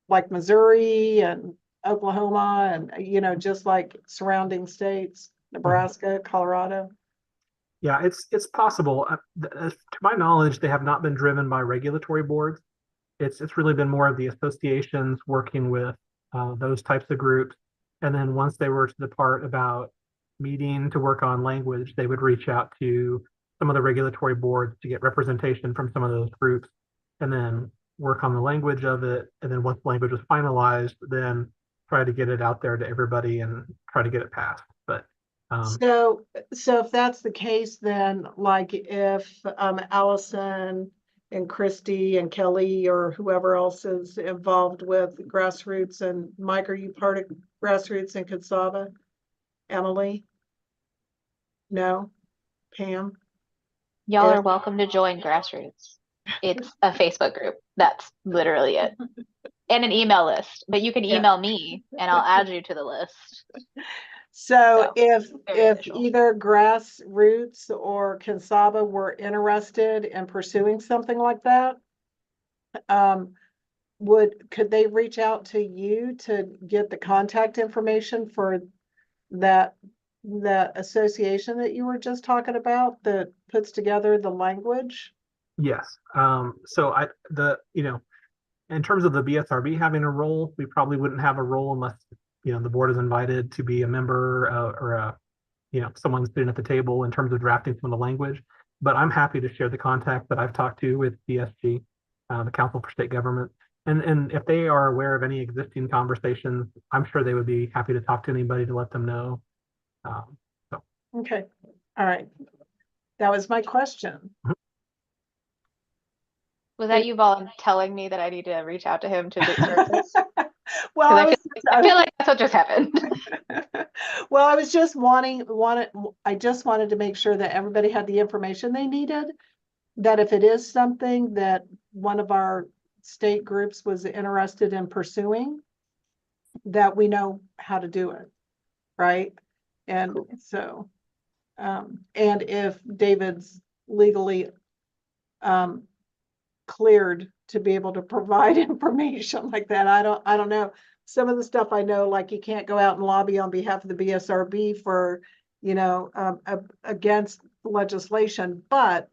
like Missouri and Oklahoma and, you know, just like surrounding states, Nebraska, Colorado. Yeah, it's possible. To my knowledge, they have not been driven by regulatory boards. It's really been more of the associations working with those types of groups. And then once they were to the part about meeting to work on language, they would reach out to some of the regulatory boards to get representation from some of those groups, and then work on the language of it. And then once the language was finalized, then try to get it out there to everybody and try to get it passed. But so if that's the case, then like if Allison and Christy and Kelly or whoever else is involved with grassroots, and Mike, are you part of grassroots and CONSABA? Emily? No? Pam? Y'all Yes. are welcome to join Grassroots. It's a Facebook group. That's literally it. And an email list. But you can Yeah. email me and I'll add you to the list. So if very official. either grassroots or CONSABA were interested in pursuing something like that, could they reach out to you to get the contact information for that association that you were just talking about that puts together the language? yes. So in terms of the BSRB having a role, we probably wouldn't have a role unless, the board is invited to be a member or someone sitting at the table in terms of drafting some of the language. But I'm happy to share the contact that I've talked to with CSG, the Council for State Government. And if they are aware of any existing conversations, I'm sure they would be happy to talk to anybody to let them know. Okay, all right. That was my question. Was that you telling me that I need to reach out to him to get services? Well, I feel like that's what just happened. Well, I was just I just wanted to make sure that everybody had the information they needed, that if it is something that one of our state groups was interested in pursuing, that we know how to do it, right? And so, and if David's legally cleared to be able to provide information like that. I don't know. Some of the stuff I know, like you can't go out and lobby on behalf of the BSRB for, against legislation, but,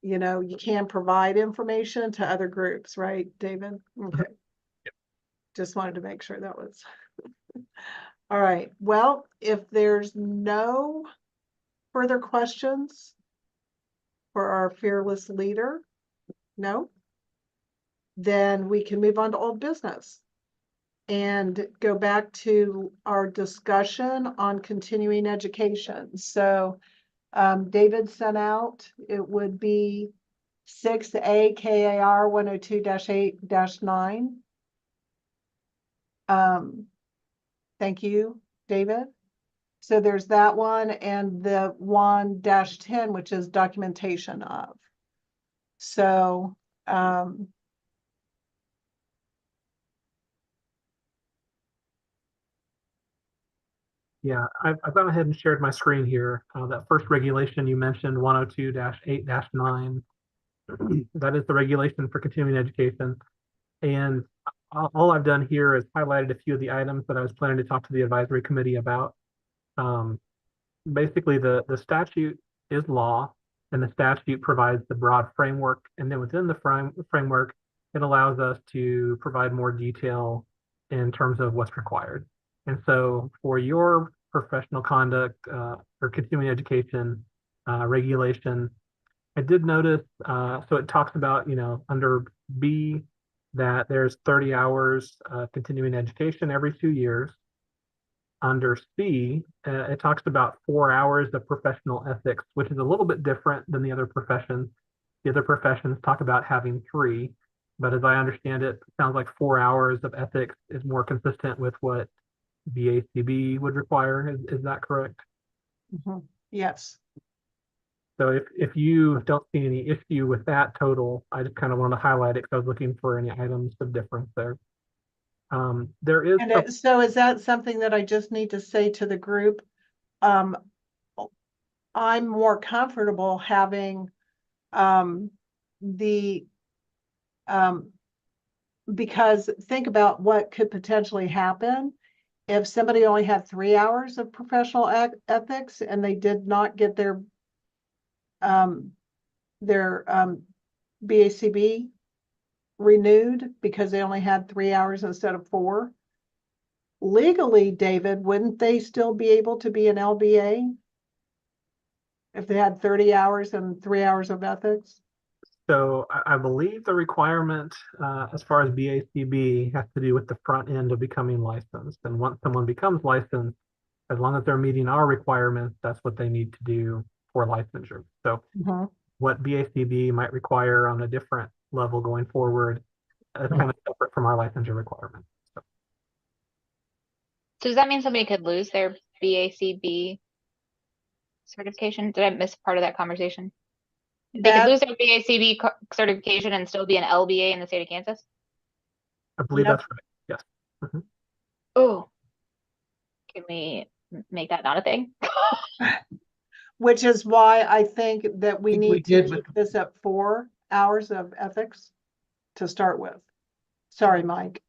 you can provide information to other groups, right, David? Okay. Just wanted to make sure that was. All right, well, if there's no further questions for our fearless leader, no, then we can move on to old business and go back to our discussion on continuing education. So David sent out, it would be 6A KAR 102-8-9. Thank you, David. So there's that one and the 1-10, which is documentation of. So Yeah, I've gone ahead and shared my screen here. That first regulation you mentioned, 102-8-9, that is the regulation for continuing education. And all I've done here is highlighted a few of the items that I was planning to talk to the advisory committee about. Basically, the statute is law, and the statute provides the broad framework. And then within the framework, it allows us to provide more detail in terms of what's required. And so for your professional conduct or continuing education regulation, I did notice, so it talks about, under B, that there's 30 hours continuing education every 2 years. Under C, it talks about 4 hours of professional ethics, which is a little bit different than the other professions. The other professions talk about having 3, but as I understand it, it sounds like 4 hours of ethics is more consistent with what BACB would require. Is that correct? yes. So if you don't see any issue with that total, I just kind of want to highlight it because I was looking for any items of difference there. There is So is that something that I just need to say to the group? I'm more comfortable having because think about what could potentially happen if somebody only had 3 hours of professional ethics and they did not get their BACB renewed because they only had 3 hours instead of 4. Legally, David, wouldn't they still be able to be an LBA if they had 30 hours and 3 hours of ethics? So I believe the requirement as far as BACB has to do with the front end of becoming licensed. And once someone becomes licensed, as long as they're meeting our requirements, that's what they need to do for licensure. So what BACB might require on a different level going forward is kind of separate from our licensure requirements. So does that mean somebody could lose their BACB certification? Did I miss part of that conversation? They could lose their BACB certification and still be an LBA in the state of Kansas? I believe that's right. Yes. Oh, can we make that not a thing? Which is why I think that we need to keep this at 4 hours of ethics to start with. Sorry, Mike.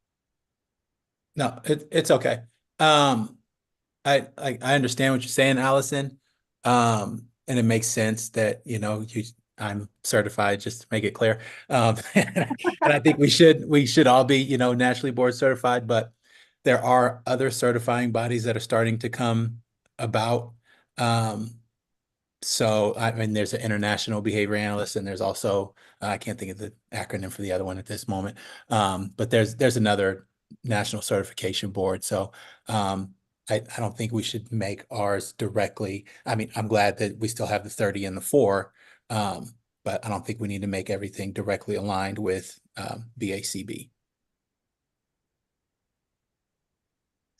No, it's okay. I understand what you're saying, Allison. And it makes sense that, I'm certified, just to make it clear. And I think we should all be, nationally board certified, but there are other certifying bodies that are starting to come about. So I mean, there's an international behavior analyst, and there's also I can't think of the acronym for the other one at this moment. But there's another national certification board. So I don't think we should make ours directly. I mean, I'm glad that we still have the 30 and the 4, but I don't think we need to make everything directly aligned with BACB.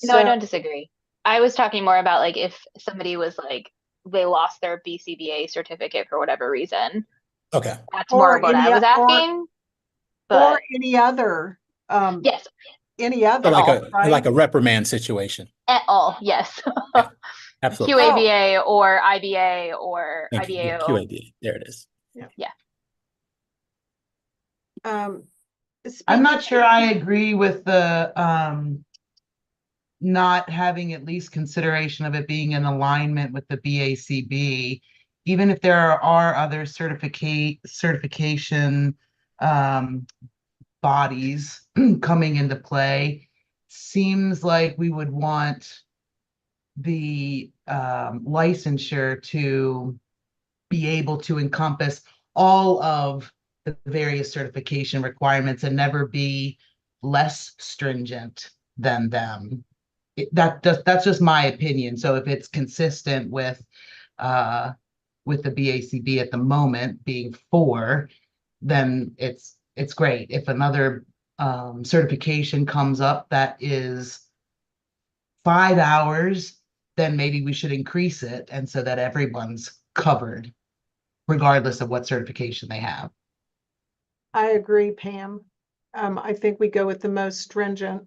No, I don't disagree. I was talking more about like if somebody was like they lost their BCBA certificate for whatever reason. Okay. That's more what I was asking. Or any other yes. Any other so like a reprimand situation. At all, yes. Yeah, absolutely. QABA or IBA or IBAO. Yeah, QABA. There it is. Yeah. I'm not sure I agree with the not having at least consideration of it being in alignment with the BACB, even if there are other certification bodies coming into play. seems like we would want the licensure to be able to encompass all of the various certification requirements and never be less stringent than them. That's just my opinion. So if it's consistent with the BACB at the moment being 4, then it's great. If another certification comes up that is 5 hours, then maybe we should increase it, and so that everyone's covered, regardless of what certification they have. I agree, Pam. I think we go with the most stringent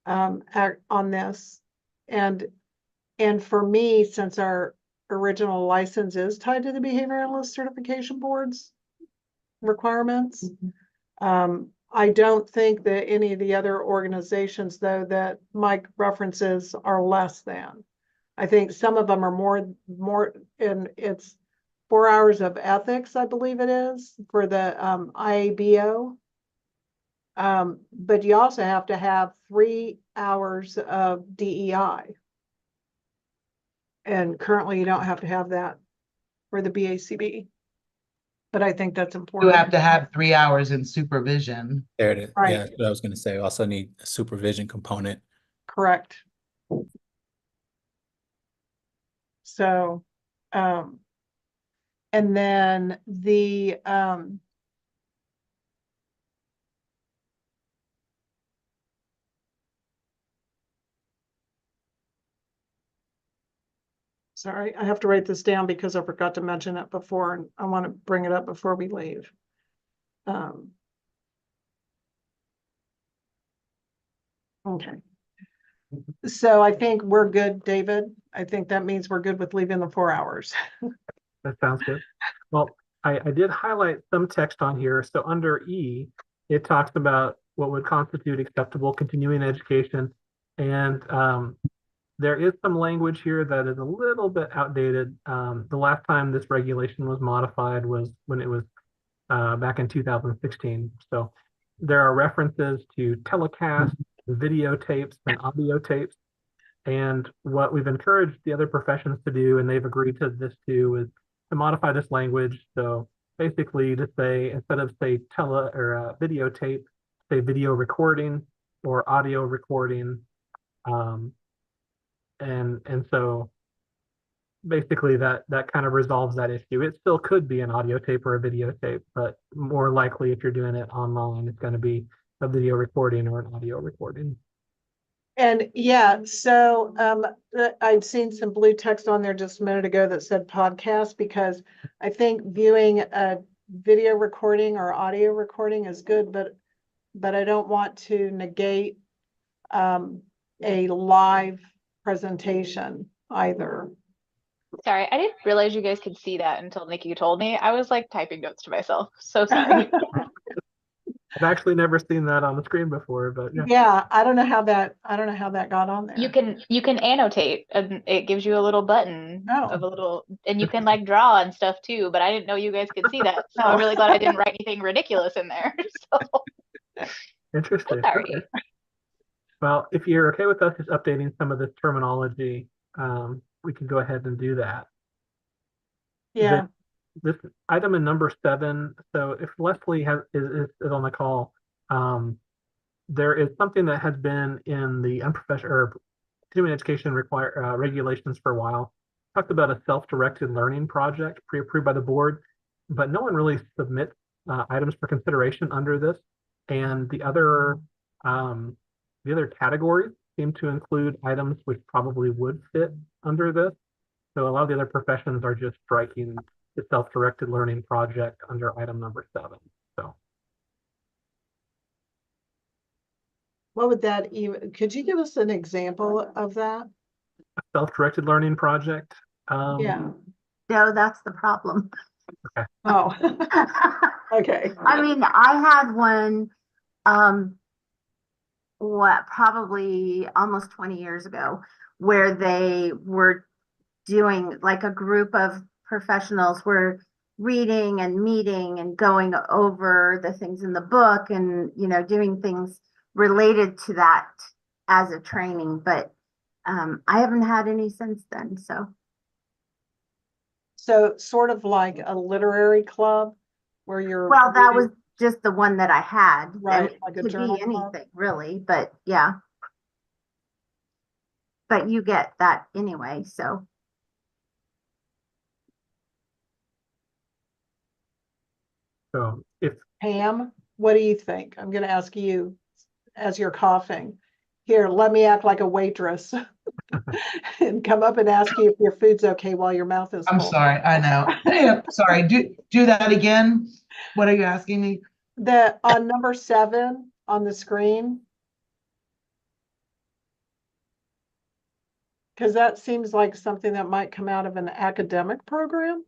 act on this. And for me, since our original license is tied to the Behavior Analyst Certification Board's requirements, I don't think that any of the other organizations, though, that Mike references are less than. I think some of them are more, and it's 4 hours of ethics, I believe it is, for the IABO. But you also have to have 3 hours of DEI. And currently you don't have to have that for the BACB. But I think that's You important. have to have 3 hours in supervision. There it is. Right. Yeah, that's what I was going to say. We also need a supervision component. Correct. So, and then the, sorry, I have to write this down because I forgot to mention it before, and I want to bring it up before we leave. Okay. So I think we're good, David. I think that means we're good with leaving the 4 hours. That sounds good. Well, I did highlight some text on here. So under E, it talks about what would constitute acceptable continuing education. And there is some language here that is a little bit outdated. The last time this regulation was modified was when it was back in 2016. So there are references to telecasts, videotapes, and audio tapes. And what we've encouraged the other professions to do, and they've agreed to this too, is to modify this language. So basically to say, instead of say videotape, say video recording or audio recording. And so basically that kind of resolves that issue. It still could be an audio tape or a videotape, but more likely if you're doing it online, it's going to be a video recording or an audio recording. And yeah, so I've seen some blue text on there just a minute ago that said podcast, because I think viewing a video recording or audio recording is good, but I don't want to negate a live presentation either. Sorry, I didn't realize you guys could see that until Nikki told me. I was like typing notes to myself. So sorry. I've actually never seen that on the screen before, but yeah. Yeah, I don't know how that got on there. You can annotate, and it gives you a little button of Oh. a little, and you can like draw and stuff too, but I didn't know you guys could see that. So I'm really glad I didn't write anything ridiculous in there. So Interesting. sorry. Okay. Well, if you're okay with us just updating some of this terminology, we can go ahead and do that. Yeah. This item in number 7. So if Leslie is on the call, there is something that has been in the unprofessional or continuing education regulations for a while. Talked about a self-directed learning project pre-approved by the board, but no one really submits items for consideration under this. And the other categories seem to include items which probably would fit under this. So a lot of the other professions are just striking the self-directed learning project under item number 7. So What would that even, could you give us an example of that? a self-directed learning project. Yeah. No, that's the problem. Oh, okay. I mean, I had one, probably almost 20 years ago, where they were doing, like, a group of professionals were reading and meeting and going over the things in the book and, doing things related to that as a training, but I haven't had any since then, so. So sort of like a literary club where you're. Well, that was reading- just the one that I had. I Right, mean, like a it could journal be club? anything really, but yeah. But you get that anyway, so. So if Pam, what do you think? I'm gonna ask you as you're coughing. Here, let me act like a waitress and come up and ask you if your food's okay while your mouth is I'm full. sorry, I know. Yeah, sorry, do that again. What are you asking me? On number 7 on the screen. Because that seems like something that might come out of an academic program.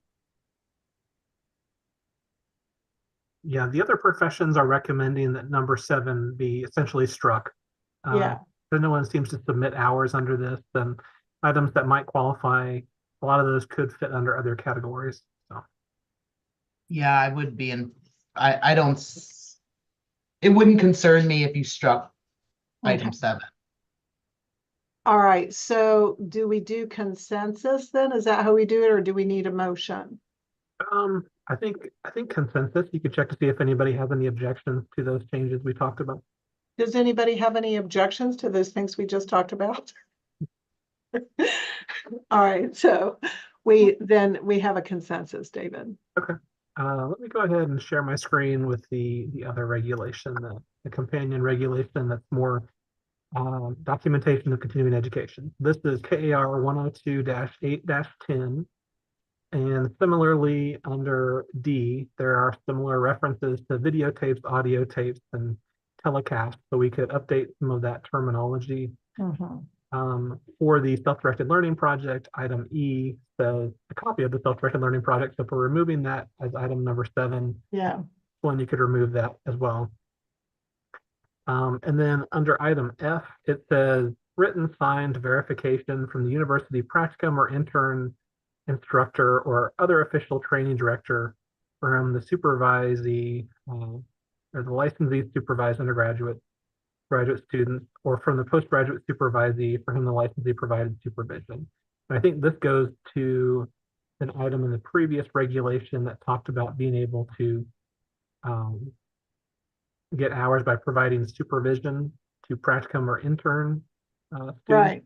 yeah, the other professions are recommending that number 7 be essentially struck. Yeah. So no one seems to submit hours under this, then items that might qualify, a lot of those could fit under other categories. So Yeah, I would be in, I don't, it wouldn't concern me if you struck item Okay. 7. All right, so do we do consensus then? Is that how we do it, or do we need a motion? I think consensus, you could check to see if anybody has any objections to those changes we talked about. Does anybody have any objections to those things we just talked about? All right, so we have a consensus, David. Okay. Let me go ahead and share my screen with the other regulation, the companion regulation that's more documentation of continuing education. This is KAR 102-8-10. And similarly, under D, there are similar references to videotapes, audio tapes, and telecasts, so we could update some of that terminology. For the self-directed learning project, item E says a copy of the self-directed learning project. So if we're removing that as item number 7, Yeah, one, you could remove that as well. And then under item F, it says written signed verification from the university practicum or intern instructor or other official training director from the supervisee or the licensee supervised undergraduate, graduate students, or from the postgraduate supervisee for whom the licensee provided supervision. And I think this goes to an item in the previous regulation that talked about being able to get hours by providing supervision to practicum or intern students. right.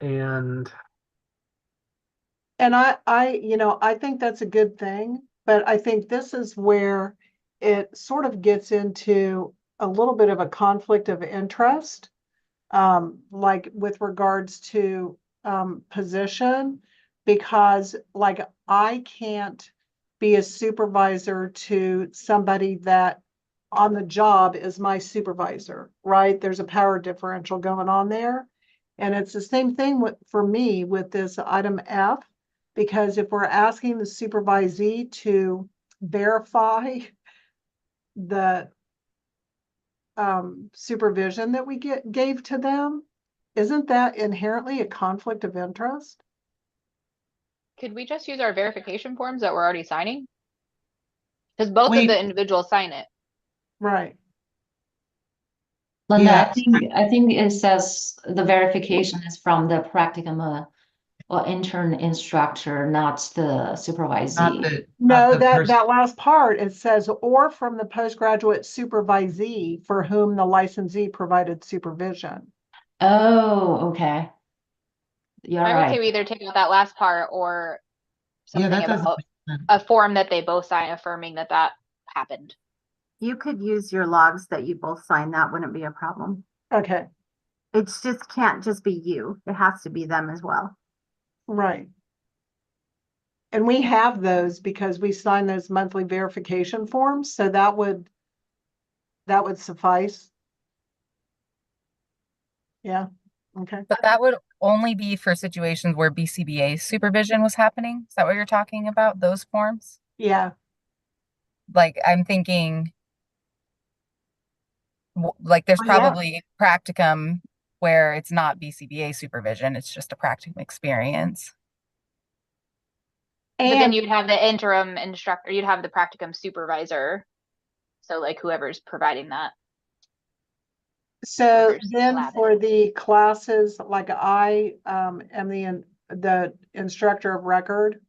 And I think that's a good thing, but I think this is where it sort of gets into a little bit of a conflict of interest, like with regards to position, because like I can't be a supervisor to somebody that on the job is my supervisor, right? There's a power differential going on there. And it's the same thing for me with this item F, because if we're asking the supervisee to verify the supervision that we gave to them, isn't that inherently a conflict of interest? Could we just use our verification forms that we're already signing? Because both of the individuals sign it. Right. Linda, Yeah. I think it says the verification is from the practicum or intern instructor, not the Not supervisee. the, No, not the person. that last part, it says, or from the postgraduate supervisee for whom the licensee provided supervision. Oh, okay. You're I would say right. we either take out that last part or Yeah, something that doesn't about make sense. a form that they both sign affirming that that happened. You could use your logs that you both sign. That wouldn't be a problem. Okay, It's just can't just be you. It has to be them as well. right. And we have those because we sign those monthly verification forms, so that would suffice. Yeah, okay. But that would only be for situations where BCBA supervision was happening. Is that what you're talking about? Those forms? Yeah, Like I'm thinking like there's Oh, yeah. probably practicum where it's not BCBA supervision, it's just a practicum experience. But then and you'd have the interim instructor, you'd have the practicum supervisor. So like whoever's providing that. So There's then lab for ed. the classes, like I am the instructor of record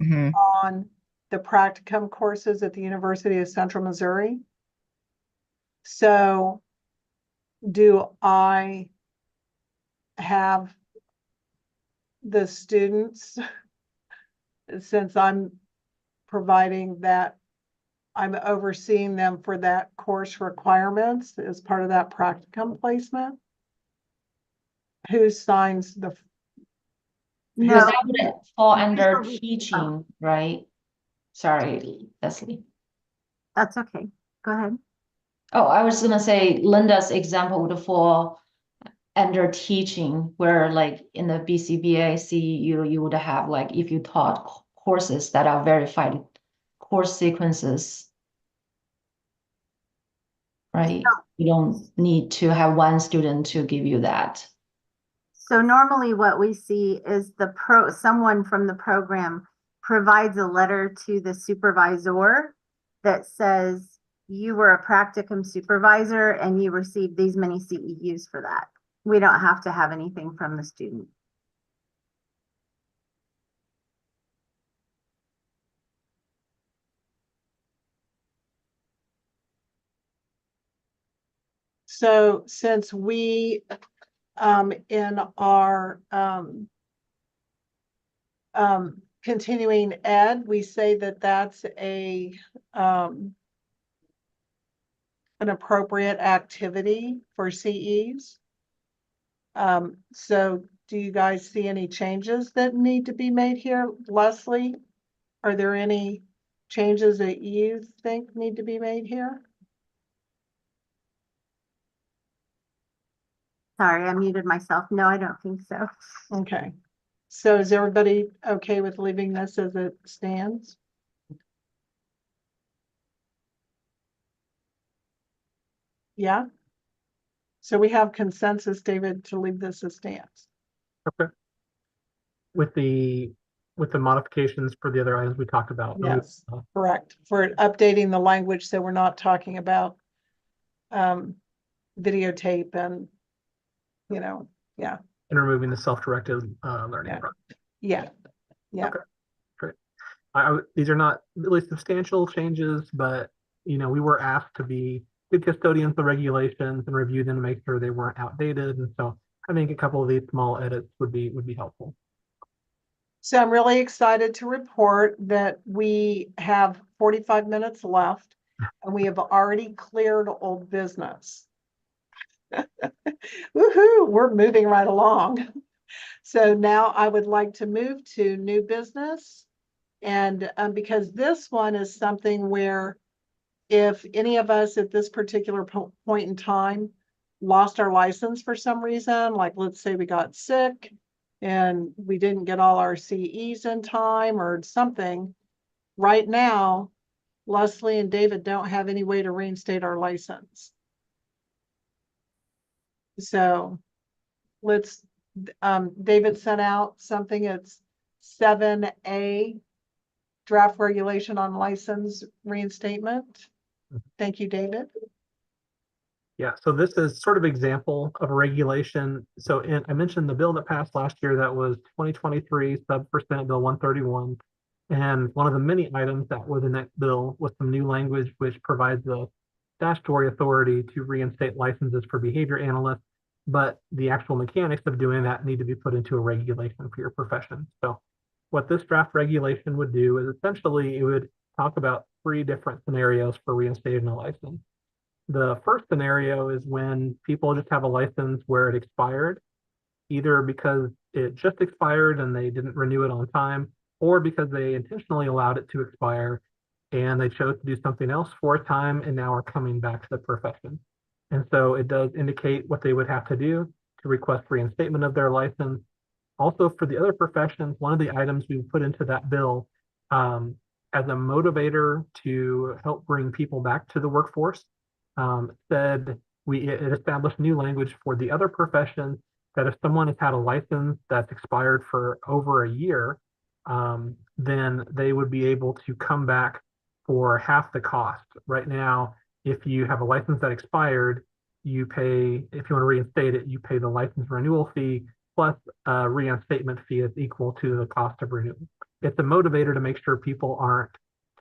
Mhm. on the practicum courses at the University of Central Missouri. So do I have the students, since I'm providing that, I'm overseeing them for that course requirements as part of that practicum placement? Who signs the? No, Because that would fall under Usually- teaching, right? Sorry, Leslie. that's okay. Go ahead. Oh, I was gonna say Linda's example would fall under teaching, where like in the BCBAC, you would have like, if you taught courses that are verified course sequences, right? You don't need to have one student to give you that. So normally what we see is someone from the program provides a letter to the supervisor that says you were a practicum supervisor and you received these many CEUs for that. We don't have to have anything from the student. So since we in our continuing ed, we say that that's an appropriate activity for CEs. So do you guys see any changes that need to be made here? Leslie, are there any changes that you think need to be made here? Sorry, I muted myself. No, I don't think so. Okay. So is everybody okay with leaving this as it stands? Yeah. So we have consensus, David, to leave this as stands. Okay. With the modifications for the other items we talked about. Yes, correct. For updating the language, so we're not talking about videotape and, yeah, And removing the self-directed learning. Yeah. process. yeah, yeah. Okay. Great. These are not really substantial changes, but we were asked to be good custodians of the regulations and review them to make sure they weren't outdated. And so I think a couple of these small edits would be helpful. So I'm really excited to report that we have 45 minutes left and we have already cleared old business. Woohoo, we're moving right along. So now I would like to move to new business. And because this one is something where if any of us at this particular point in time lost our license for some reason, like let's say we got sick and we didn't get all our CEs in time or something, right now, Leslie and David don't have any way to reinstate our license. So David sent out something, it's 7A, draft regulation on license reinstatement. Thank you, David. Yeah, so this is sort of example of a regulation. So I mentioned the bill that passed last year that was 2023 Senate Bill 131. And one of the many items that was in that bill was some new language which provides the statutory authority to reinstate licenses for behavior analysts, but the actual mechanics of doing that need to be put into a regulation for your profession. So what this draft regulation would do is essentially it would talk about 3 different scenarios for reinstating a license. The first scenario is when people just have a license where it expired, either because it just expired and they didn't renew it on time, or because they intentionally allowed it to expire and they chose to do something else for a time and now are coming back to the profession. And so it does indicate what they would have to do to request reinstatement of their license. Also, for the other professions, one of the items we put into that bill as a motivator to help bring people back to the workforce said it established new language for the other professions that if someone has had a license that's expired for over a year, then they would be able to come back for half the cost. Right now, if you have a license that expired you pay, if you want to reinstate it, you pay the license renewal fee plus a reinstatement fee that's equal to the cost of renewal. It's a motivator to make sure people aren't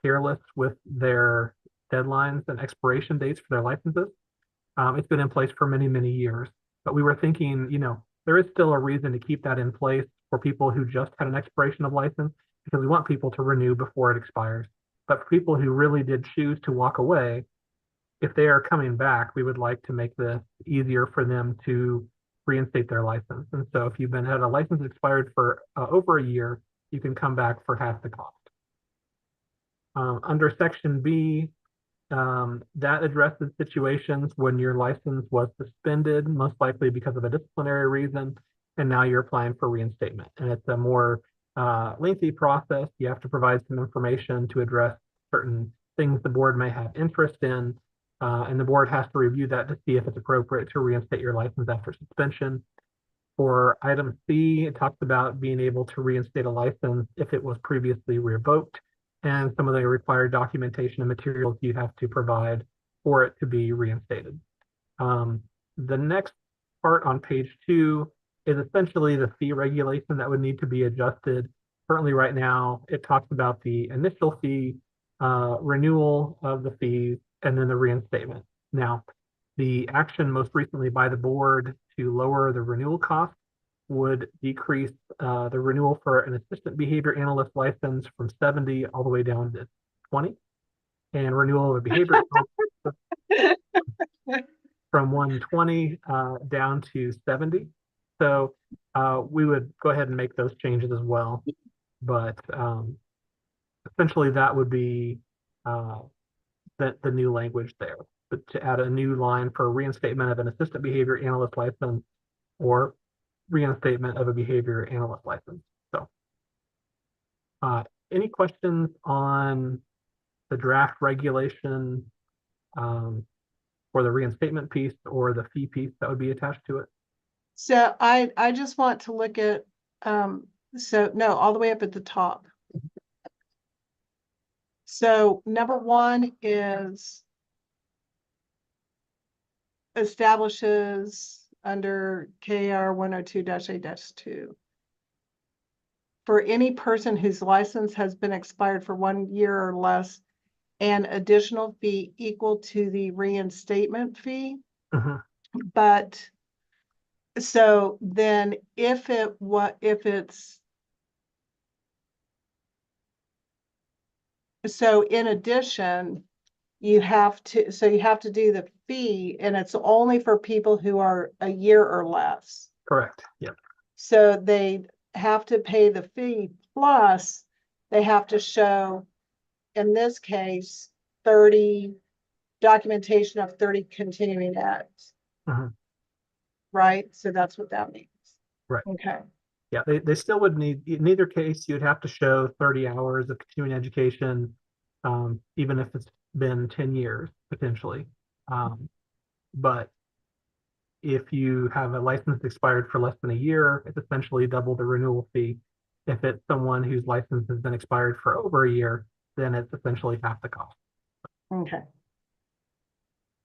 careless with their deadlines and expiration dates for their licenses. It's been in place for many, many years, but we were thinking, there is still a reason to keep that in place for people who just had an expiration of license, because we want people to renew before it expires. But for people who really did choose to walk away, if they are coming back, we would like to make this easier for them to reinstate their license. And so if you've had a license expired for over a year, you can come back for half the cost. Under Section B, that addresses situations when your license was suspended, most likely because of a disciplinary reason, and now you're applying for reinstatement. And it's a more lengthy process. You have to provide some information to address certain things the board may have interest in, and the board has to review that to see if it's appropriate to reinstate your license after suspension. For item C, it talks about being able to reinstate a license if it was previously revoked, and some of the required documentation and materials you have to provide for it to be reinstated. The next part on page 2 is essentially the fee regulation that would need to be adjusted. Currently, right now, it talks about the initial fee, renewal of the fees, and then the reinstatement. Now, the action most recently by the board to lower the renewal cost would decrease the renewal for an assistant behavior analyst license from 70 all the way down to 20, and renewal of a behavior from 120 down to 70. So we would go ahead and make those changes as well. But essentially that would be the new language there. But to add a new line for reinstatement of an assistant behavior analyst license or reinstatement of a behavior analyst license. So any questions on the draft regulation for the reinstatement piece or the fee piece that would be attached to it? So I just want to look at, no, all the way up at the top. So number 1 is establishes under KR 102-8-2. For any person whose license has been expired for 1 year or less, an additional fee equal to the reinstatement fee. But so then if it's so in addition, you have to do the fee, and it's only for people who are a year or less. Correct. Yep. So they have to pay the fee plus they have to show, in this case, 30 documentation of 30 continuing eds. Right? So that's what that means. Right. Okay. Yeah, they still would need, in either case, you'd have to show 30 hours of continuing education, even if it's been 10 years, potentially. But if you have a license expired for less than a year, it's essentially double the renewal fee. If it's someone whose license has been expired for over a year, then it's essentially half the cost. Okay.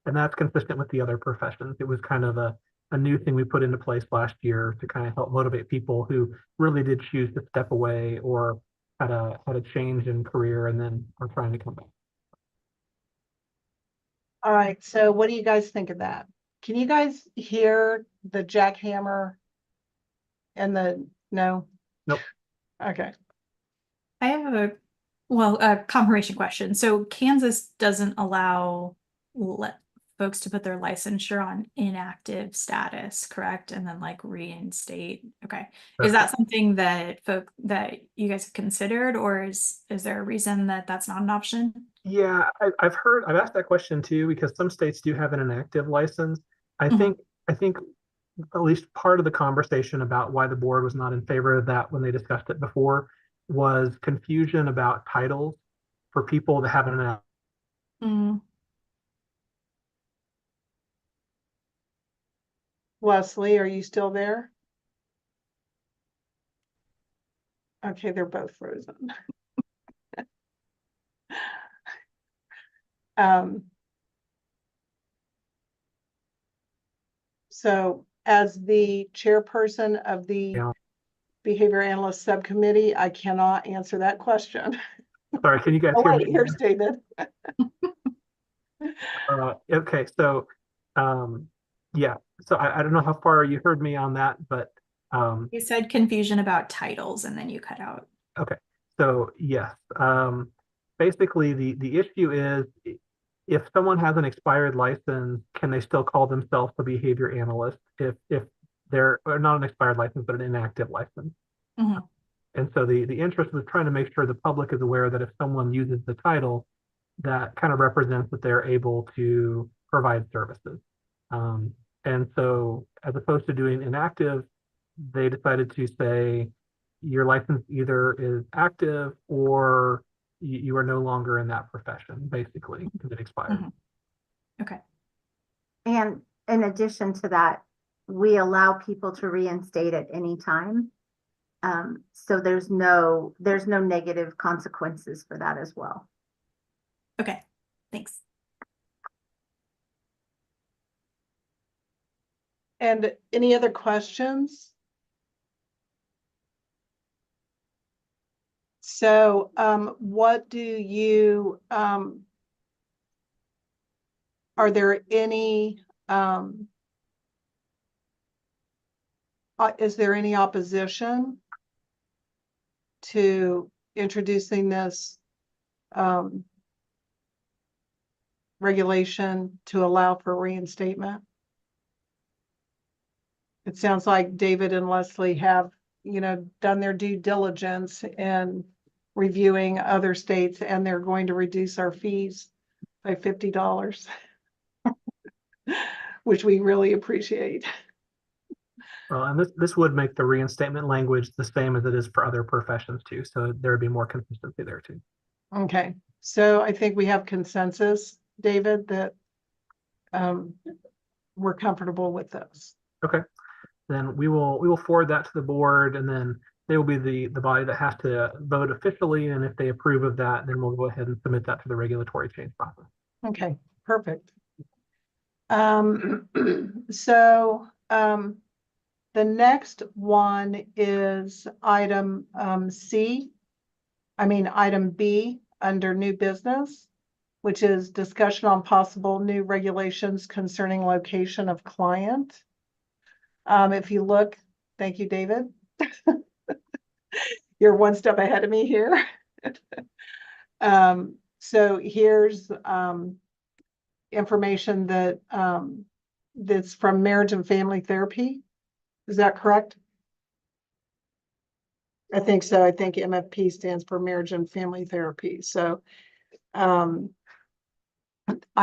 And that's consistent with the other professions. It was kind of a new thing we put into place last year to kind of help motivate people who really did choose to step away or had a change in career and then are trying to come back. All right. So what do you guys think of that? Can you guys hear the jackhammer and no? Nope. Okay. I have a confirmation question. So Kansas doesn't allow folks to put their licensure on inactive status, correct? And then like reinstate. Okay. Is that something that that you guys have considered, or is there a reason that that's not an option? Yeah, I've asked that question too, because some states do have an inactive license. I think at least part of the conversation about why the board was not in favor of that when they discussed it before was confusion about titles for people that have an Leslie, are you still there? Okay, they're both frozen. So as the chairperson of the Yeah. Behavior Analyst Subcommittee, I cannot answer that question. Sorry, can you guys Oh, hear wait, me? here's David. Okay, so yeah, so I don't know how far you heard me on that, but You said confusion about titles and then you cut out. okay, so yes, basically the issue is if someone has an expired license, can they still call themselves a behavior analyst if they're or not an expired license but an inactive license? Mhm. And so the interest is trying to make sure the public is aware that if someone uses the title, that kind of represents that they're able to provide services. And so as opposed to doing inactive, they decided to say your license either is active or you are no longer in that profession, basically, because it expired. Mhm. Okay. And in addition to that, we allow people to reinstate at any time. So there's no negative consequences for that as well. Okay. Thanks. And any other questions? So what do you, are there any, is there any opposition to introducing this regulation to allow for reinstatement? It sounds like David and Leslie have, done their due diligence in reviewing other states, and they're going to reduce our fees by $50, which we really appreciate. Well, and this would make the reinstatement language the same as it is for other professions too. So there would be more consistency there too. Okay, so I think we have consensus, David, that we're comfortable with this. Okay, then we will forward that to the board, and then they will be the body that has to vote officially. And if they approve of that, then we'll go ahead and submit that to the regulatory change process. Okay, perfect. So the next one is item item B under new business, which is discussion on possible new regulations concerning location of client. If you look, thank you, David. You're one step ahead of me here. So here's information that that's from Marriage and Family Therapy. Is that correct? I think so. I think MFP stands for Marriage and Family Therapy. So I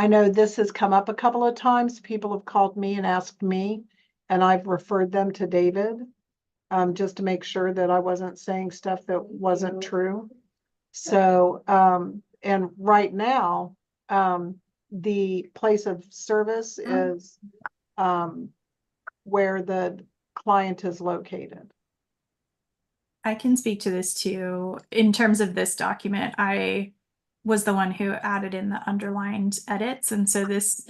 know this has come up a couple of times. People have called me and asked me, and I've referred them to David just to make sure that I wasn't saying stuff that wasn't true. So, and right now, the place of service is where the client is located. I can speak to this too. In terms of this document, I was the one who added in the underlined edits. And so this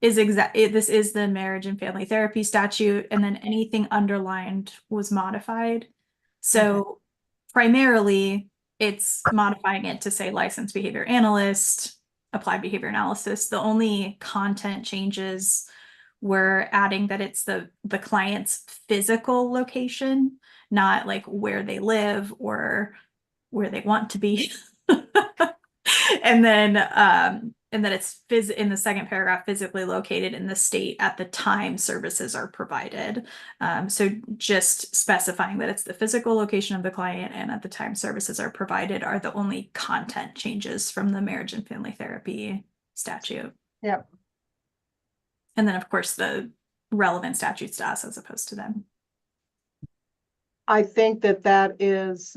is this is the marriage and family therapy statute, and then anything underlined was modified. So primarily it's modifying it to say licensed behavior analyst, applied behavior analysis. The only content changes were adding that it's the client's physical location, not like where they live or where they want to be. And then it's in the second paragraph, physically located in the state at the time services are provided. So just specifying that it's the physical location of the client and at the time services are provided are the only content changes from the marriage and family therapy statute. Yep. And then of course the relevant statutes to us as opposed to them. I think that is,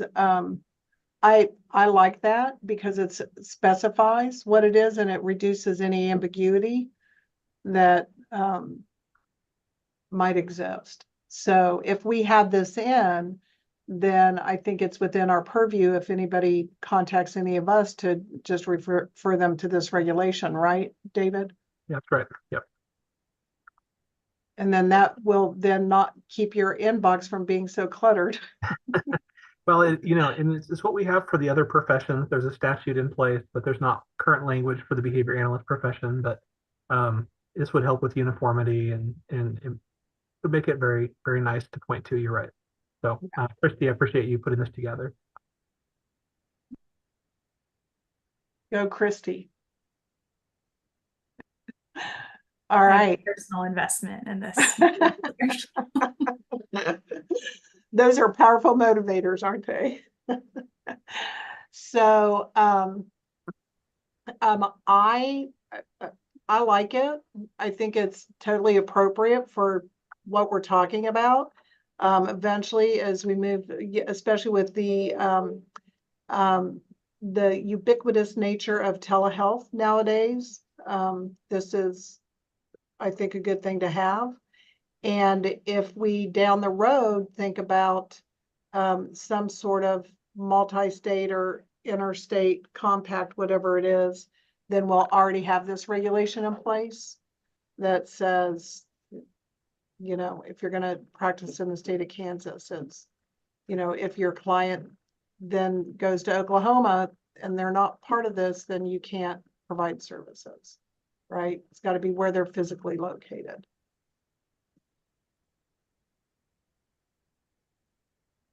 I like that because it specifies what it is and it reduces any ambiguity that might exist. So if we have this in, then I think it's within our purview if anybody contacts any of us to just refer them to this regulation, right, David? Yeah, that's right. Yep. And then that will then not keep your inbox from being so cluttered. Well, and it's what we have for the other professions. There's a statute in place, but there's not current language for the behavior analyst profession. But this would help with uniformity and would make it very, very nice to point to. You're right. So, Christy, I appreciate you putting this together. Go, Christy. All I have right. personal investment in this. Those are powerful motivators, aren't they? So, I like it. I think it's totally appropriate for what we're talking about. Eventually, as we move, especially with the ubiquitous nature of telehealth nowadays, this is, I think, a good thing to have. And if we down the road think about some sort of multi-state or interstate compact, whatever it is, then we'll already have this regulation in place that says, if you're going to practice in the state of Kansas, it's, if your client then goes to Oklahoma and they're not part of this, then you can't provide services, right? It's got to be where they're physically located.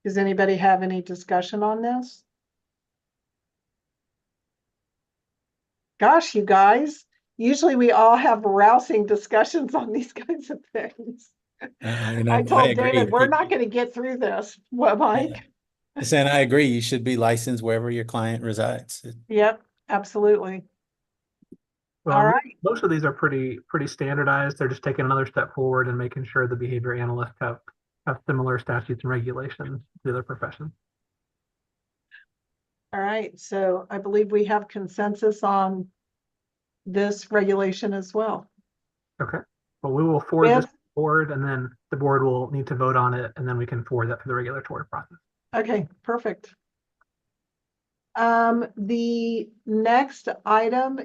Does anybody have any discussion on this? Gosh, you guys, usually we all have rousing discussions on these kinds of things. I told agree. David, we're not going to get through this. What, Mike? And I agree. You should be licensed wherever your client resides. Yep, absolutely. Well, All right. most of these are pretty standardized. They're just taking another step forward and making sure the behavior analysts have similar statutes and regulations to the other professions. All right. So I believe we have consensus on this regulation as well. Okay. Well, we will forward this to the board, and then the board will need to vote on it, and then we can forward that to the regulatory process. Okay, perfect. The next item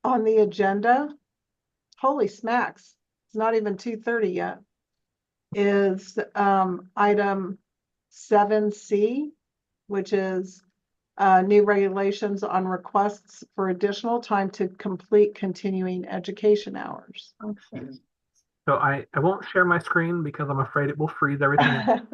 on the agenda, holy smacks, it's not even 2:30 yet, is item 7C, which is new regulations on requests for additional time to complete continuing education hours. Okay. So I won't share my screen because I'm afraid it will freeze everything.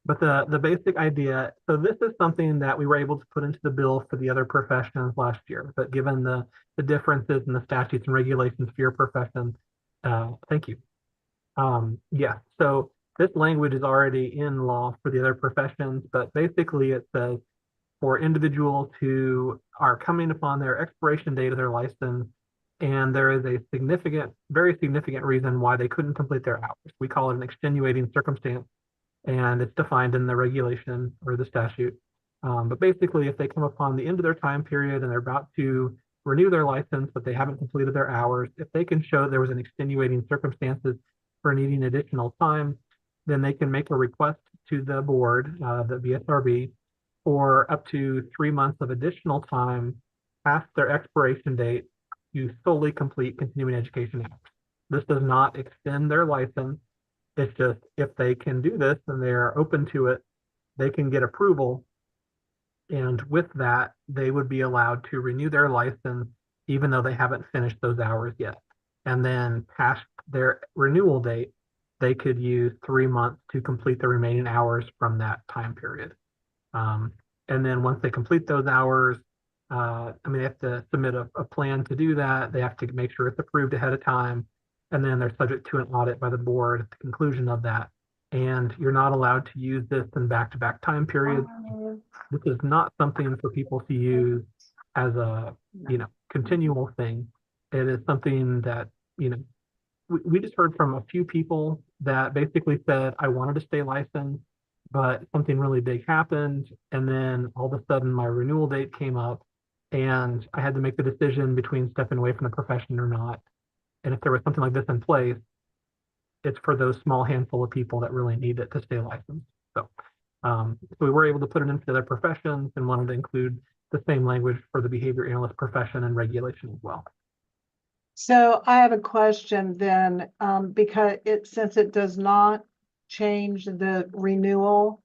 But the basic idea, so this is something that we were able to put into the bill for the other professions last year, but given the differences in the statutes and regulations for your profession, thank you. Yeah, so this language is already in law for the other professions, but basically it says for individuals who are coming upon their expiration date of their license, and there is a very significant reason why they couldn't complete their hours. We call it an extenuating circumstance, and it's defined in the regulation or the statute. But basically, if they come upon the end of their time period and they're about to renew their license, but they haven't completed their hours, if they can show there was an extenuating circumstances for needing additional time, then they can make a request to the board, the BSRB, for up to 3 months of additional time past their expiration date to solely complete continuing education hours. This does not extend their license. It's just if they can do this and they're open to it, they can get approval. And with that, they would be allowed to renew their license even though they haven't finished those hours yet. And then past their renewal date, they could use 3 months to complete the remaining hours from that time period. And then once they complete those hours, they have to submit a plan to do that. They have to make sure it's approved ahead of time. And then they're subject to an audit by the board at the conclusion of that. And you're not allowed to use this in back-to-back time periods. This is not something for people to use as a, continual thing. It is something that, we just heard from a few people that basically said, I wanted to stay licensed, but something really big happened. And then all of a sudden my renewal date came up and I had to make the decision between stepping away from the profession or not. And if there was something like this in place, it's for those small handful of people that really need it to stay licensed. So, we were able to put it into other professions and wanted to include the same language for the behavior analyst profession and regulation as well. So I have a question then, because since it does not change the renewal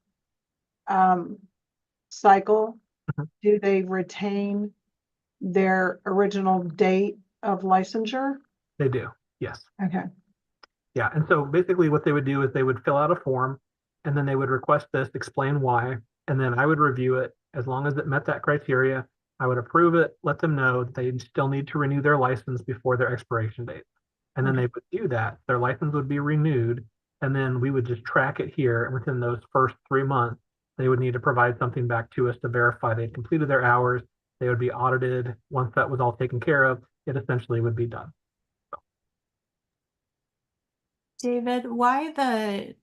cycle, Mhm. do they retain their original date of licensure? They do, yes. Okay, Yeah, and so basically what they would do is they would fill out a form and then they would request this, explain why, and then I would review it. As long as it met that criteria, I would approve it, let them know that they still need to renew their license before their expiration date. And then Okay. they would do that, their license would be renewed, and then we would just track it here. And within those first 3 months, they would need to provide something back to us to verify they'd completed their hours. They would be audited. Once that was all taken care of, it essentially would be done. David, why the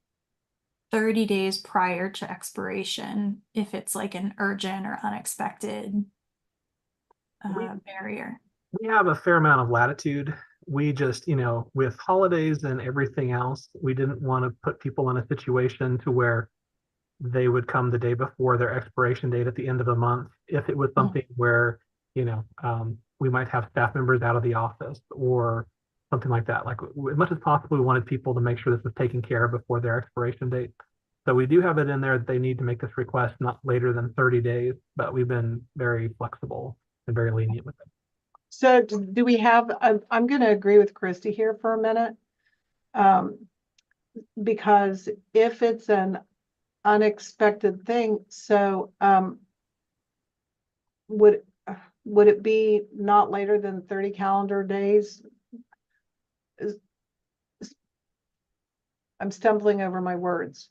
30 days prior to expiration if it's like an urgent or unexpected barrier? We have a fair amount of latitude. We just, with holidays and everything else, we didn't want to put people in a situation to where they would come the day before their expiration date at the end of the month. If it was something where, we might have staff members out of the office or something like that. Like as much as possible, we wanted people to make sure this was taken care of before their expiration date. So we do have it in there that they need to make this request not later than 30 days, but we've been very flexible and very lenient with it. so do we have, I'm going to agree with Christy here for a minute. Because if it's an unexpected thing, so would it be not later than 30 calendar days? I'm stumbling over my words,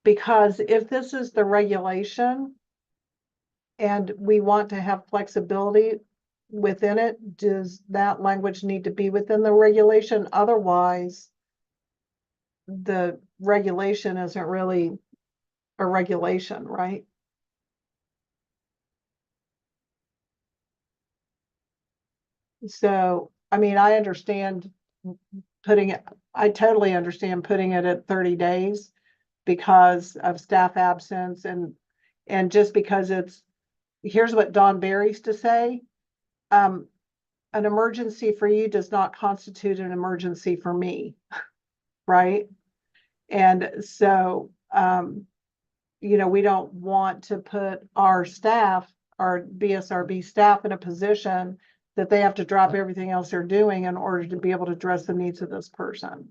because if this is the regulation and we want to have flexibility within it, does that language need to be within the regulation? Otherwise, the regulation isn't really a regulation, right? So, I mean, I understand I totally understand putting it at 30 days because of staff absence and just because here's what Don Barry used to say. An emergency for you does not constitute an emergency for me, right? And so, we don't want to put our staff, our BSRB staff in a position that they have to drop everything else they're doing in order to be able to address the needs of this person.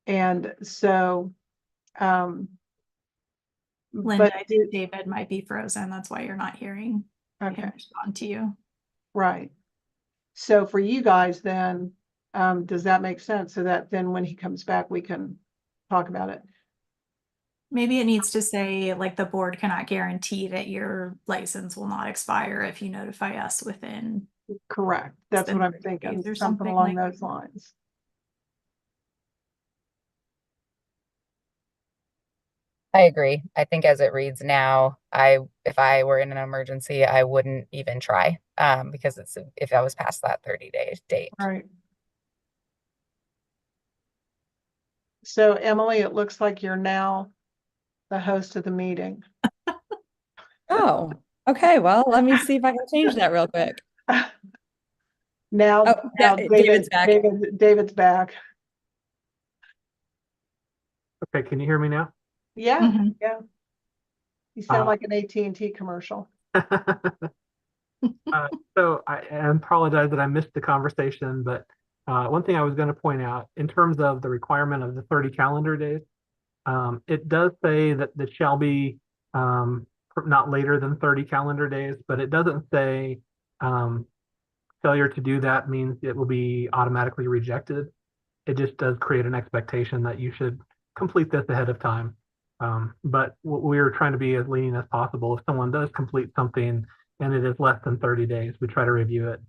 And so, Linda, but I think David might be frozen. That's why you're not hearing him respond to you. Right. So for you guys then, does that make sense? So that then when he comes back, we can talk about it. Maybe it needs to say like the board cannot guarantee that your license will not expire if you notify us within. Correct. That's what I'm thinking. Or Something along those lines. I agree. I think as it reads now, if I were in an emergency, I wouldn't even try, because if I was past that 30-day date. Right. So Emily, it looks like you're now the host of the meeting. Oh, okay. Well, let me see if I can change that real quick. Now, Oh, now David's back. David's back. Okay, can you hear me now? Yeah, yeah. You sound Uh, like an AT&T commercial. So I apologize that I missed the conversation, but one thing I was going to point out in terms of the requirement of the 30 calendar days, it does say that it shall be not later than 30 calendar days, but it doesn't say failure to do that means it will be automatically rejected. It just does create an expectation that you should complete this ahead of time. But we're trying to be as lenient as possible. If someone does complete something and it is less than 30 days, we try to review it.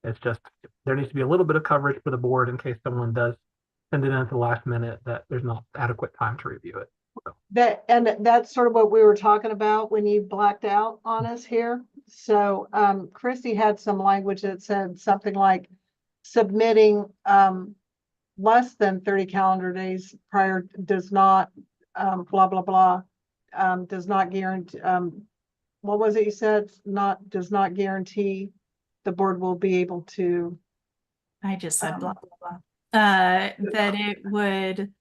It's just, there needs to be a little bit of coverage for the board in case someone does send it in at the last minute that there's not adequate time to review it. That's sort of what we were talking about when you blacked out on us here. So Christy had some language that said something like submitting less than 30 calendar days prior does not blah blah blah does not guarantee what was it you said? Does not guarantee the board will be able to, I just said blah, Um, blah, blah. That it would,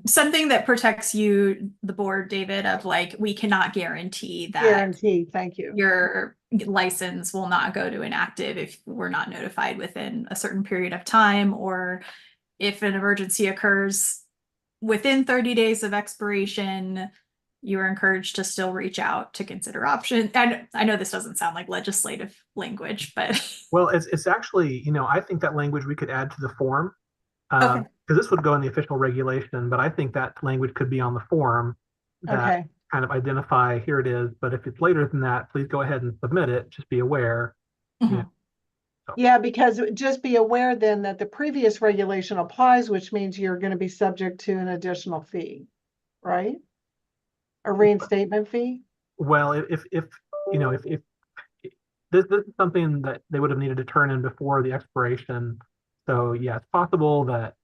something that protects you, the board, David, of like, we cannot guarantee that guarantee, thank you. your license will not go to inactive if we're not notified within a certain period of time, or if an emergency occurs within 30 days of expiration, you are encouraged to still reach out to consider options. And I know this doesn't sound like legislative language, but Well, it's actually, you know, I think that language we could add to the form. Okay. Because this would go in the official regulation, but I think that language could be on the form that Okay, kind of identify, here it is, but if it's later than that, please go ahead and submit it, just be aware. Mhm. yeah, because just be aware then that the previous regulation applies, which means you're going to be subject to an additional fee, right? A reinstatement fee? Well, if you know, if this is something that they would have needed to turn in before the expiration. So yeah, it's possible that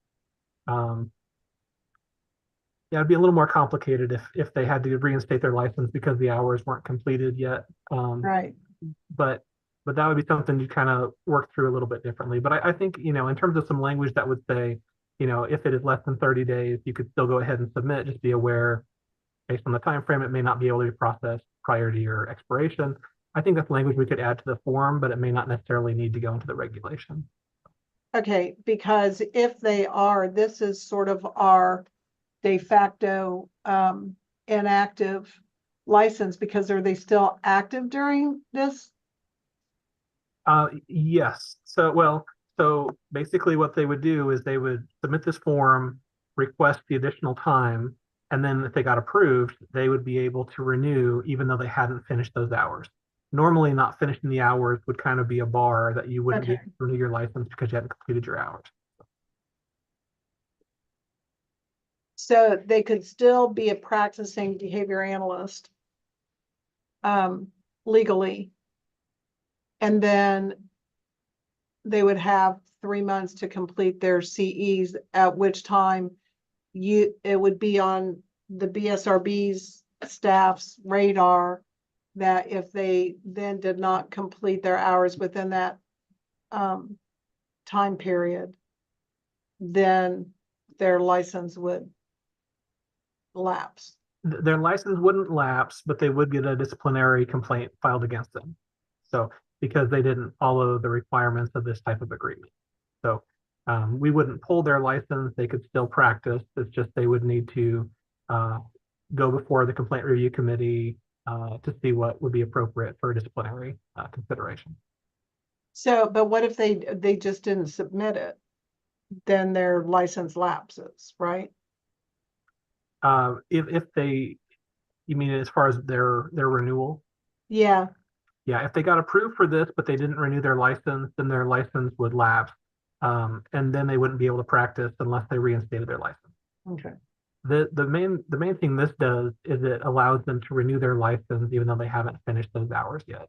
yeah, it'd be a little more complicated if they had to reinstate their license because the hours weren't completed yet. Right. But that would be something you kind of work through a little bit differently. But I think, you know, in terms of some language that would say, you know, if it is less than 30 days, you could still go ahead and submit. Just be aware, based on the time frame, it may not be able to be processed prior to your expiration. I think that's language we could add to the form, but it may not necessarily need to go into the regulation. Okay, because if they are, this is sort of our de facto inactive license, because are they still active during this? Yes. So basically what they would do is they would submit this form, request the additional time, and then if they got approved, they would be able to renew even though they hadn't finished those hours. Normally, not finishing the hours would kind of be a bar that you wouldn't be Okay. able to renew your license because you hadn't completed your hours. So they could still be a practicing behavior analyst legally. And then they would have 3 months to complete their CEs, at which time it would be on the BSRB's staff's radar that if they then did not complete their hours within that time period, then their license would lapse. Their license wouldn't lapse, but they would get a disciplinary complaint filed against them. So because they didn't follow the requirements of this type of agreement. So we wouldn't pull their license. They could still practice. It's just they would need to go before the complaint review committee to see what would be appropriate for disciplinary consideration. So, but what if they just didn't submit then their license lapses, right? If they, you mean as far as their renewal? Yeah, Yeah, if they got approved for this, but they didn't renew their license, then their license would lapse. And then they wouldn't be able to practice unless they reinstated their license. okay. The main thing this does is it allows them to renew their license even though they haven't finished those hours yet.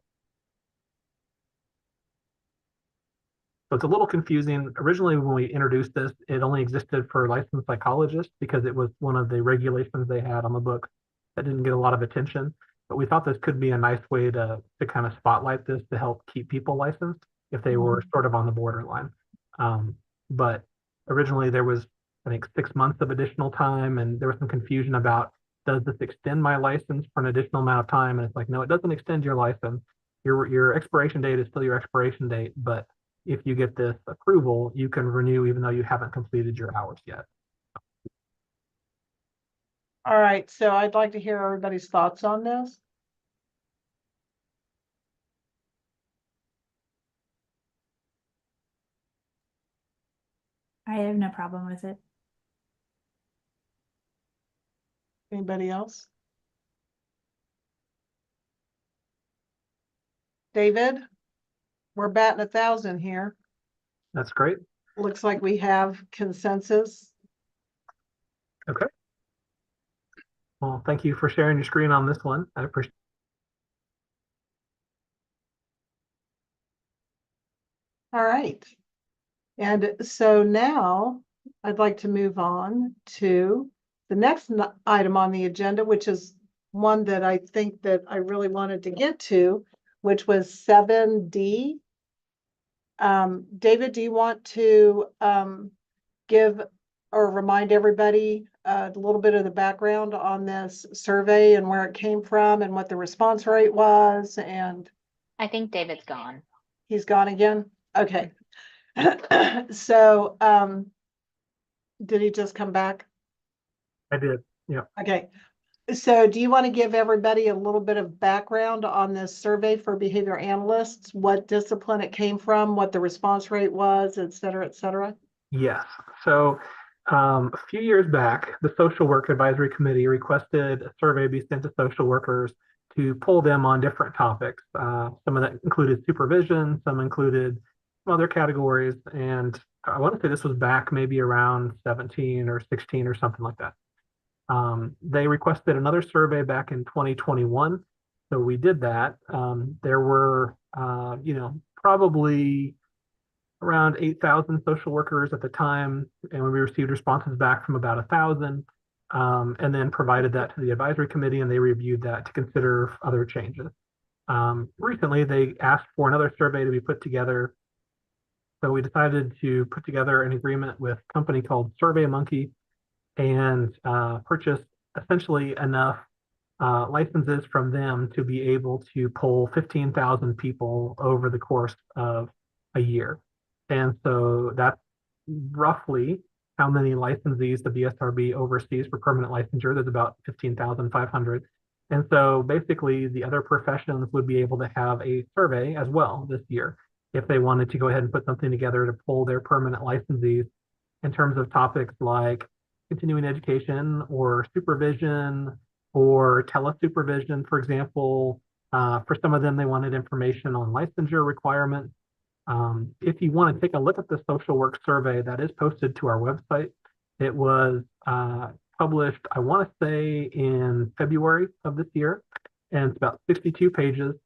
So it's a little confusing. Originally, when we introduced this, it only existed for licensed psychologists because it was one of the regulations they had on the book that didn't get a lot of attention. But we thought this could be a nice way to kind of spotlight this to help keep people licensed if they were sort of on the borderline. But originally there was, I think, 6 months of additional time, and there was some confusion about, does this extend my license for an additional amount of time? And it's like, no, it doesn't extend your license. Your expiration date is still your expiration date, but if you get this approval, you can renew even though you haven't completed your hours yet. All right, so I'd like to hear everybody's thoughts on this. I have no problem with it. Anybody else? David, we're batting 1,000 here. That's great. Looks like we have consensus. Okay. Well, thank you for sharing your screen on this one. I appreciate it. All right. And so now I'd like to move on to the next item on the agenda, which is one that I think that I really wanted to get to, which was 7D. David, do you want to give or remind everybody a little bit of the background on this survey and where it came from and what the response rate was? And I think David's gone. he's gone again? Okay. So, did he just come back? I did. Yeah. Okay. So do you want to give everybody a little bit of background on this survey for behavior analysts, what discipline it came from, what the response rate was, et cetera, et cetera? Yes. So a few years back, the Social Work Advisory Committee requested a survey be sent to social workers to poll them on different topics. Some of that included supervision, some included some other categories. And I want to say this was back maybe around 17 or 16 or something like that. They requested another survey back in 2021. So we did that. There were, probably around 8,000 social workers at the time, and we received responses back from about 1,000, and then provided that to the advisory committee, and they reviewed that to consider other changes. Recently, they asked for another survey to be put together, so we decided to put together an agreement with a company called SurveyMonkey and purchase essentially enough licenses from them to be able to poll 15,000 people over the course of a year. And so that's roughly how many licensees the BSRB oversees for permanent licensure. There's about 15,500. And so basically the other professions would be able to have a survey as well this year if they wanted to go ahead and put something together to poll their permanent licensees in terms of topics like continuing education or supervision or telesupervision, for example. For some of them, they wanted information on licensure requirements. If you want to take a look at the social work survey that is posted to our website, it was published, I want to say, in February of this year, and it's about 62 pages.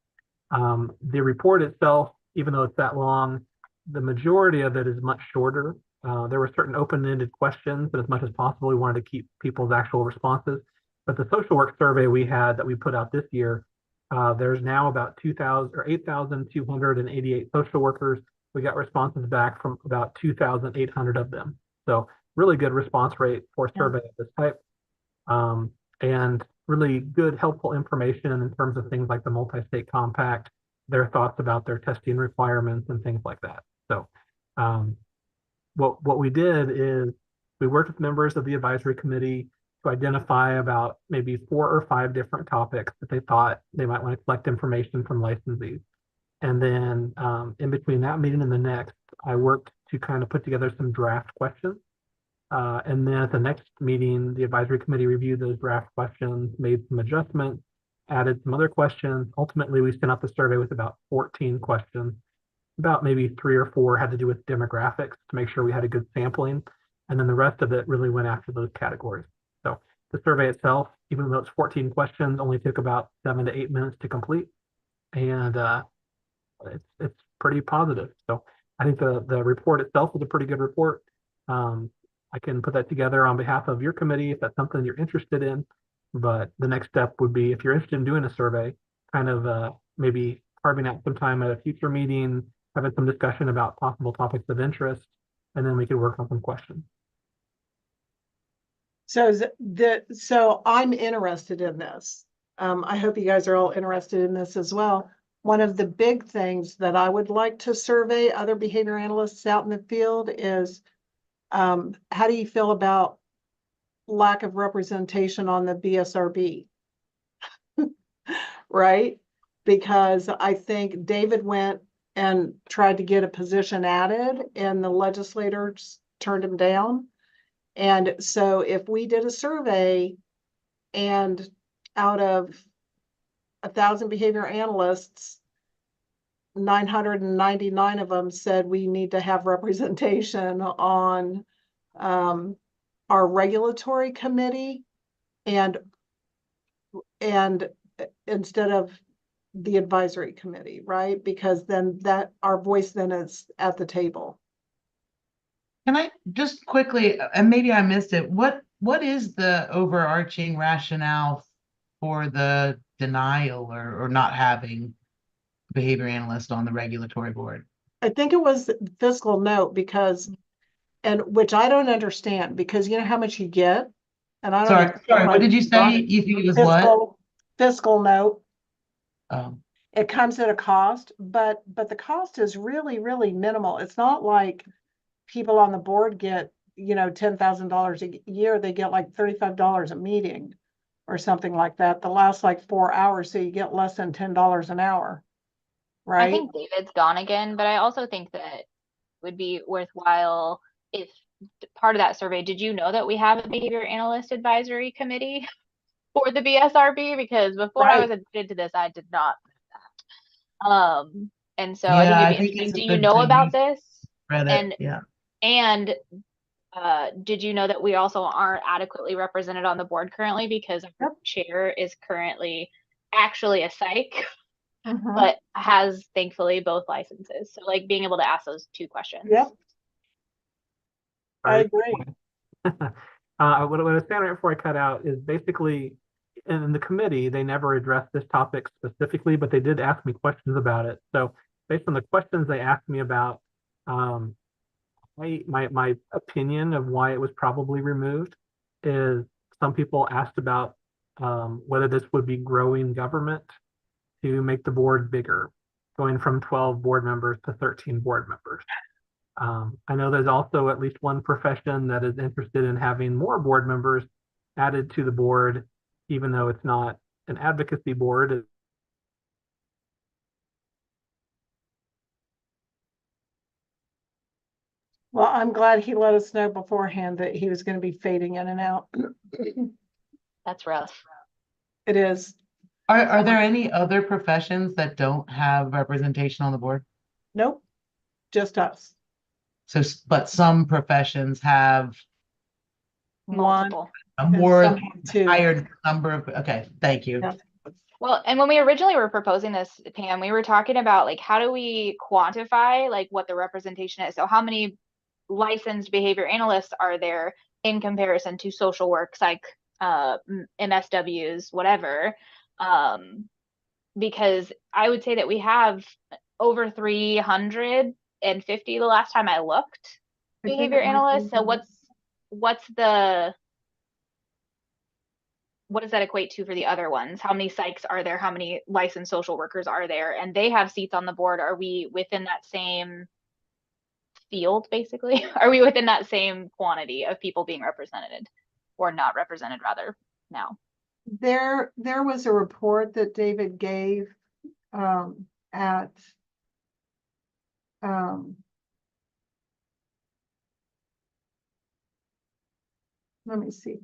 The report itself, even though it's that long, the majority of it is much shorter. There were certain open-ended questions, but as much as possible, we wanted to keep people's actual responses. But the social work survey we had that we put out this year, there's now about 8,288 social workers. We got responses back from about 2,800 of them. So really good response rate for a survey of this type. And really good, helpful information in terms of things like the multi-state compact, their thoughts about their testing requirements and things like that. So what we did is we worked with members of the advisory committee to identify about maybe 4 or 5 different topics that they thought they might want to collect information from licensees. And then in between that meeting and the next, I worked to kind of put together some draft questions. And then at the next meeting, the advisory committee reviewed those draft questions, made some adjustments, added some other questions. Ultimately, we sent out the survey with about 14 questions. About maybe 3 or 4 had to do with demographics to make sure we had a good sampling. And then the rest of it really went after those categories. So the survey itself, even though it's 14 questions, only took about 7 to 8 minutes to complete. And it's pretty positive. So I think the report itself is a pretty good report. I can put that together on behalf of your committee if that's something you're interested in. But the next step would be, if you're interested in doing a survey, kind of maybe carving out some time at a future meeting, having some discussion about possible topics of interest, and then we could work on some questions. So I'm interested in this. I hope you guys are all interested in this as well. One of the big things that I would like to survey other behavior analysts out in the field is how do you feel about lack of representation on the BSRB? Right? Because I think David went and tried to get a position added and the legislators turned him down. And so if we did a survey and out of 1,000 behavior analysts, 999 of them said we need to have representation on our regulatory committee and instead of the advisory committee, right? Because then that our voice then is at the table. Can I just quickly, and maybe I missed it, what is the overarching rationale for the denial or not having behavior analyst on the regulatory board? I think it was fiscal note because, and which I don't understand because you know how much you get? And I don't. Sorry, even sorry, know what if did you I got say? it. You think it was what? Fiscal note. Oh, It comes at a cost, but the cost is really, really minimal. It's not like people on the board get, you know, $10,000 a year. They get like $35 a meeting or something like that. The lasts like 4 hours, so you get less than $10 an hour, I right? think David's gone again, but I also think that it would be worthwhile if part of that survey, did you know that we have a behavior analyst advisory committee for the BSRB? Because before I was Right. invited to this, I did not know that. And so I think yeah, it'd I be think interesting. it's Do you good know to about use this? Reddit, And yeah. and did you know that we also aren't adequately represented on the board currently because our Yep. chair is currently actually a psych, Mhm. but has thankfully both licenses. So like being able to ask those two questions. Yep, I Sorry. agree. What I was saying right before I cut out is basically in the committee, they never addressed this topic specifically, but they did ask me questions about it. So based on the questions they asked me about, my opinion of why it was probably removed is some people asked about whether this would be growing government to make the board bigger, going from 12 board members to 13 board members. I know there's also at least one profession that is interested in having more board members added to the board, even though it's not an advocacy board. Well, I'm glad he let us know beforehand that he was going to be fading in and out. That's rough. It is. Are there any other professions that don't have representation on the board? Nope, just us. So, but some professions have One, Multiple. a and more some have two. higher number of, okay, thank you. Yeah. Well, and when we originally were proposing this, Pam, we were talking about like how do we quantify like what the representation is? So how many licensed behavior analysts are there in comparison to social work, psych, MSWs, whatever? Because I would say that we have over 350 the last time I looked I think behavior it might be analysts. So more. what does that equate to for the other ones? How many psychs are there? How many licensed social workers are there? And they have seats on the board. Are we within that same field, basically? Are we within that same quantity of people being represented or not represented, rather, now? There was a report that David gave at let me see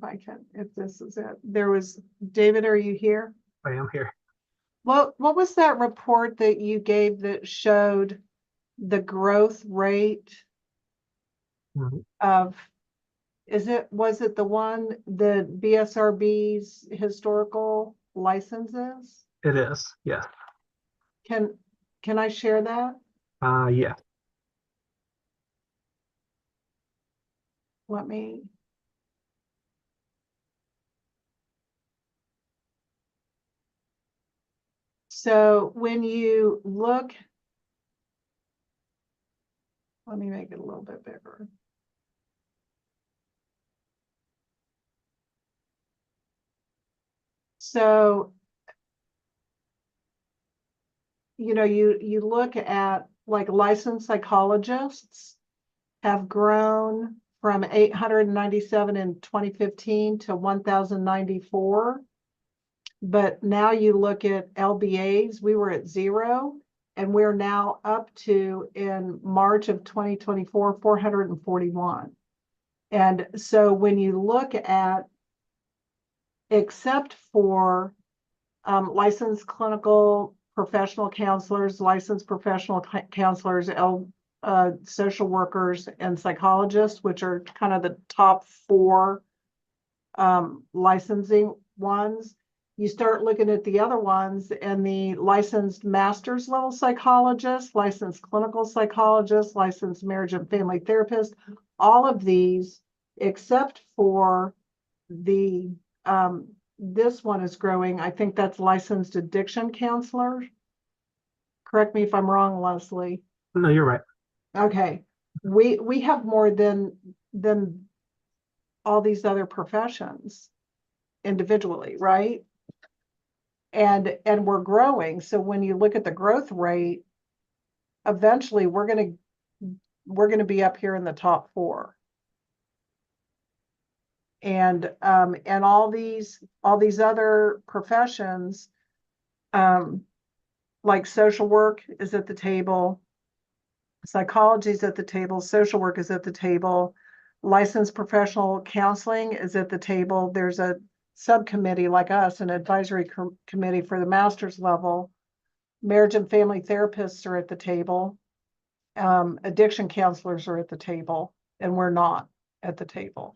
if this is it. There was, David, are you here? I am here. What was that report that you gave that showed the growth rate Mhm. of, was it the one, the BSRB's historical licenses? It is, yes. Can I share that? Yes. Let me. So when you look, let me make it a little bit bigger. So, you know, you look at like licensed psychologists have grown from 897 in 2015 to 1,094. But now you look at LBAs, we were at 0, and we're now up to, in March of 2024, 441. And so when you look at, except for licensed clinical professional counselors, licensed professional counselors, social workers, and psychologists, which are kind of the top 4 licensing ones, you start looking at the other ones, and the licensed master's level psychologist, licensed clinical psychologist, licensed marriage and family therapist, all of these, except for the this one is growing. I think that's licensed addiction counselor. Correct me if I'm wrong, Leslie. No, you're right. Okay, we have more than all these other professions individually, right? And we're growing. So when you look at the growth rate, eventually we're gonna be up here in the top 4. And all these other professions, like social work is at the table, psychology is at the table, social work is at the table, licensed professional counseling is at the table. There's a subcommittee like us, an advisory committee for the master's level. Marriage and family therapists are at the table. Addiction counselors are at the table, and we're not at the table.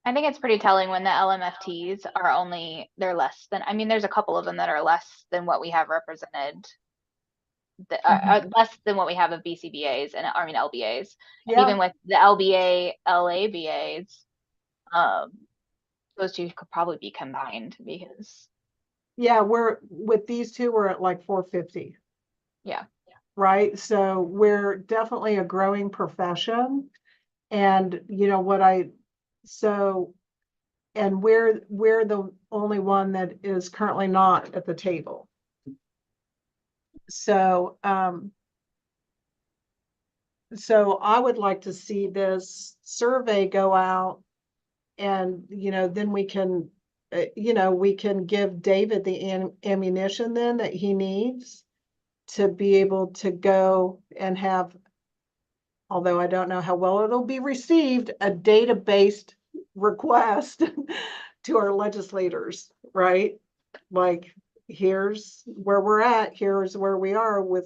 I think it's pretty telling when the LMFTs are they're less than, I mean, there's a couple of them that are less than what we have represented, less than what we have of BCBAs and LBAs. And even with the LBA, LABAs, those two could probably be combined because. Yeah, with these two, we're at like 450. Yeah. Right. So we're definitely a growing profession. And you know what and we're the only one that is currently not at the table. So I would like to see this survey go out, and then we can we can give David the ammunition then that he needs to be able to go and have, although I don't know how well it'll be received, a data-based request to our legislators, right? Like, here's where we're at, here's where we are well,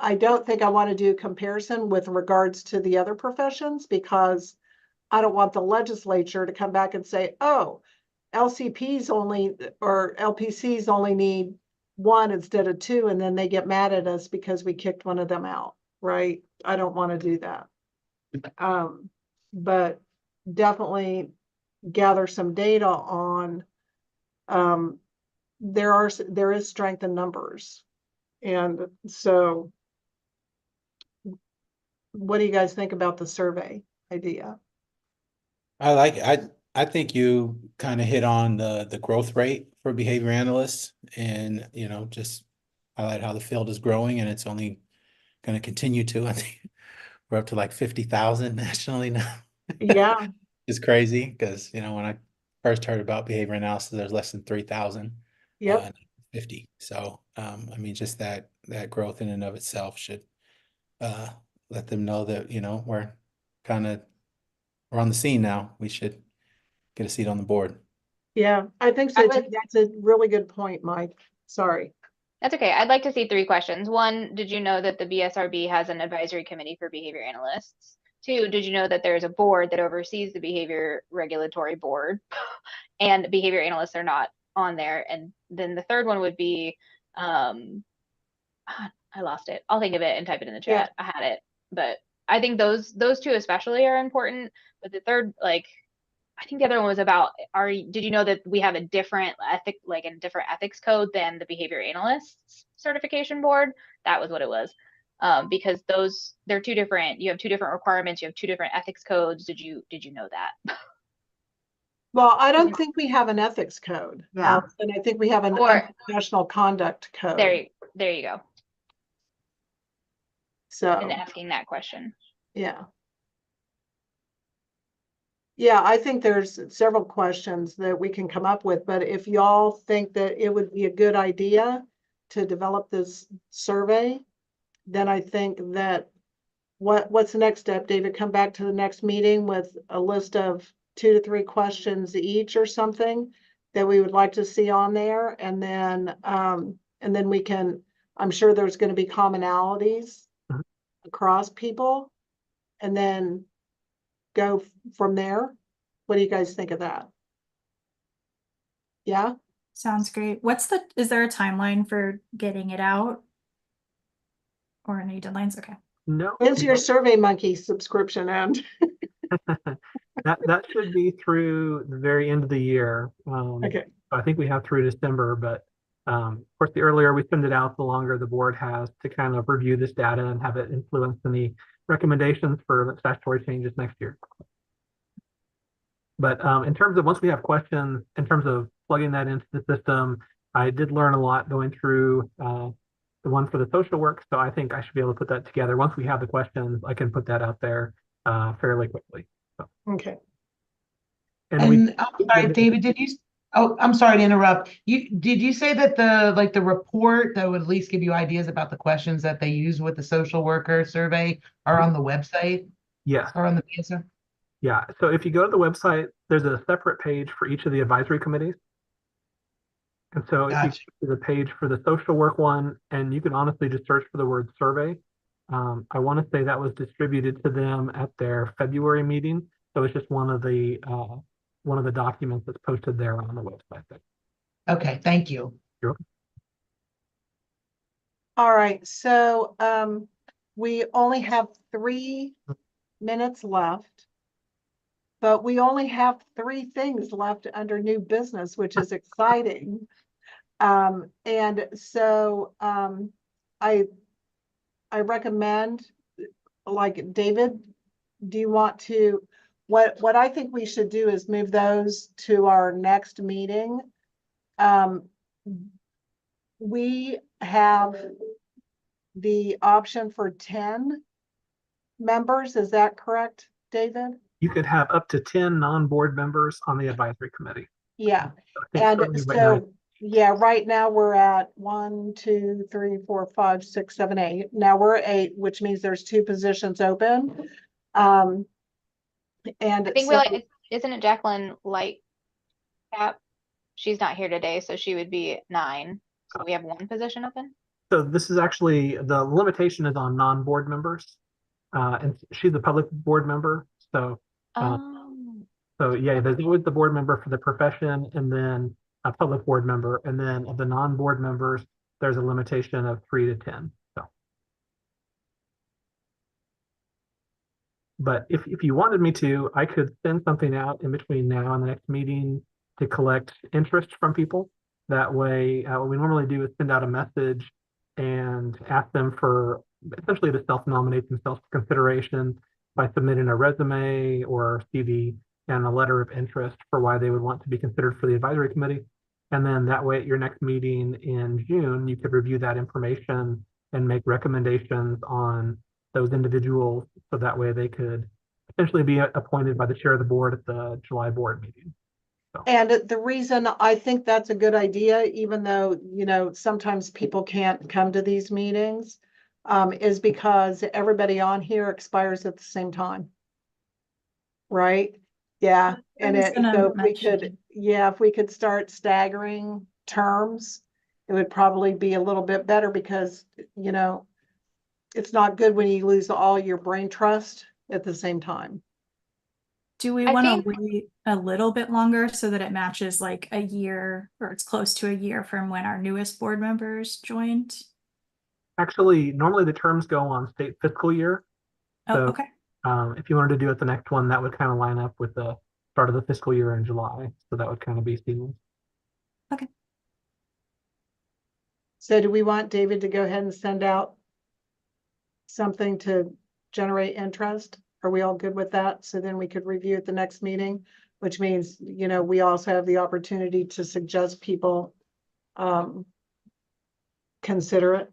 I don't think I want to do comparison with regards to the other professions, because I don't want the legislature to come back and say, oh, LCPs only, or LPCs only need 1 instead of 2, and then they get mad at us because we kicked one of them out, right? I don't want to do that. But definitely gather some data on, there is strength in numbers. And so what do you guys think about the survey idea? I think you kind of hit on the growth rate for behavior analysts, and just highlight how the field is growing, and it's only going to continue to. I think we're up to like 50,000 nationally now. Yeah. It's crazy because when I first heard about behavior analysis, there's less than 3,000. Yep. 50. So I mean, just that growth in and of itself should let them know that we're on the scene now. We should get a seat on the board. Yeah, I think so. That's a really good point, Mike. Sorry. That's okay. I'd like to see 3 questions. 1, did you know that the BSRB has an advisory committee for behavior analysts? 2, did you know that there's a board that oversees the behavior regulatory board and behavior analysts are not on there? And then the third one would be, I lost it. I'll think of it and type it in the chat. I had it, but I think those 2 especially are important. But the third, I think the other one was about, did you know that we have a different ethics code than the behavior analysts certification board? That was what it was. Because they're 2 different, you have 2 different requirements, you have 2 different ethics codes. Did you know that? Well, I don't think we have an ethics code. Yeah. And I think we have an unprofessional conduct code. There you go. So in asking that question. Yeah. Yeah, I think there's several questions that we can come up with, but if y'all think that it would be a good idea to develop this survey, then I think that what's the next step, David? Come back to the next meeting with a list of 2 to 3 questions each or something that we would like to see on there. And then we can, I'm sure there's going to be commonalities across people, and then go from there. What do you guys think of that? Yeah. Sounds great. Is there a timeline for getting it out? Or any deadlines? Okay. No. When's your Survey Monkey subscription end? that should be through the very end of the year. Okay. I think we have through December, but Of course, the earlier we send it out, the longer the board has to kind of review this data and have it influence any recommendations for statutory changes next year. But in terms of once we have questions, in terms of plugging that into the system, I did learn a lot going through the one for the social work. So I think I should be able to put that together. Once we have the questions, I can put that out there fairly quickly. So, Okay. And I'm sorry, David, oh, I'm sorry to interrupt. Did you say that the report that would at least give you ideas about the questions that they use with the social worker survey are on the website? yes. Or on the BSR? Yeah. So if you go to the website, there's a separate page for each of the advisory committees. And so if you Gotcha. go to the page for the social work one, and you can honestly just search for the word survey. I want to say that was distributed to them at their February meeting. So it's just one of the documents that's posted there on the website. Okay, thank you. You're welcome. All right, so we only have 3 minutes left, but we only have 3 things left under new business, which is exciting. And so I recommend, like, David, do you want to, what I think we should do is move those to our next meeting. We have the option for 10 members. Is that correct, David? You could have up to 10 non-board members on the advisory committee. Yeah. I think And certainly right now- so, yeah, right now we're at 1, 2, 3, 4, 5, 6, 7, 8. Now we're at 8, which means there's 2 positions open. And I think so, isn't it Jacqueline Lightcap? She's not here today, so she would be 9. So we have 1 position open. So this is actually, the limitation is on non-board members. And she's a public board member. So, yeah, there's always the board member for the profession and then a public board member. And then of the non-board members, there's a limitation of 3 to 10. So, but if you wanted me to, I could send something out in between now and the next meeting to collect interest from people. That way, what we normally do is send out a message and ask them for essentially to self-nominate themselves for consideration by submitting a resume or CV and a letter of interest for why they would want to be considered for the advisory committee. And then that way at your next meeting in June, you could review that information and make recommendations on those individuals. So that way they could potentially be appointed by the chair of the board at the July board meeting. and the reason I think that's a good idea, even though, you know, sometimes people can't come to these meetings, is because everybody on here expires at the same time. Right? Yeah. And so if we could, if we could start staggering terms, it would probably be a little bit better because, you know, it's not good when you lose all your brain trust at the same time. Do we want to wait a little bit longer so that it matches like a year or it's close to a year from when our newest board members joined? Actually, normally the terms go on state fiscal year. Oh, So, okay. if you wanted to do it the next one, that would kind of line up with the start of the fiscal year in July. So that would kind of be seamless. Okay. So do we want David to go ahead and send out something to generate interest? Are we all good with that? So then we could review at the next meeting, which means, you know, we also have the opportunity to suggest people consider it.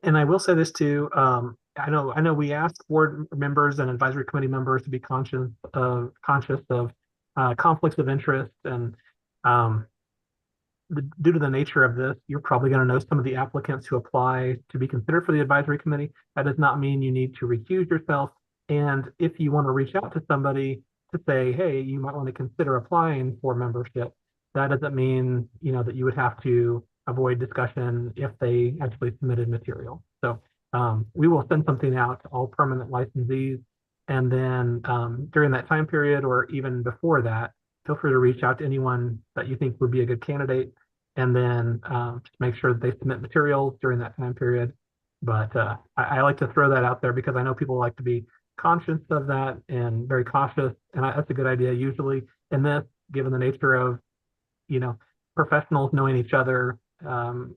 And I will say this too. I know we asked board members and advisory committee members to be conscious of conflicts of interest, and due to the nature of this, you're probably going to know some of the applicants who apply to be considered for the advisory committee. That does not mean you need to recuse yourself. And if you want to reach out to somebody to say, hey, you might want to consider applying for membership, that doesn't mean, you know, that you would have to avoid discussion if they actually submitted material. So we will send something out to all permanent licensees. And then during that time period, or even before that, feel free to reach out to anyone that you think would be a good candidate, and then just make sure that they submit materials during that time period. But I like to throw that out there because I know people like to be conscious of that and very cautious, and that's a good idea usually in this, given the nature of, you know, professionals knowing each other,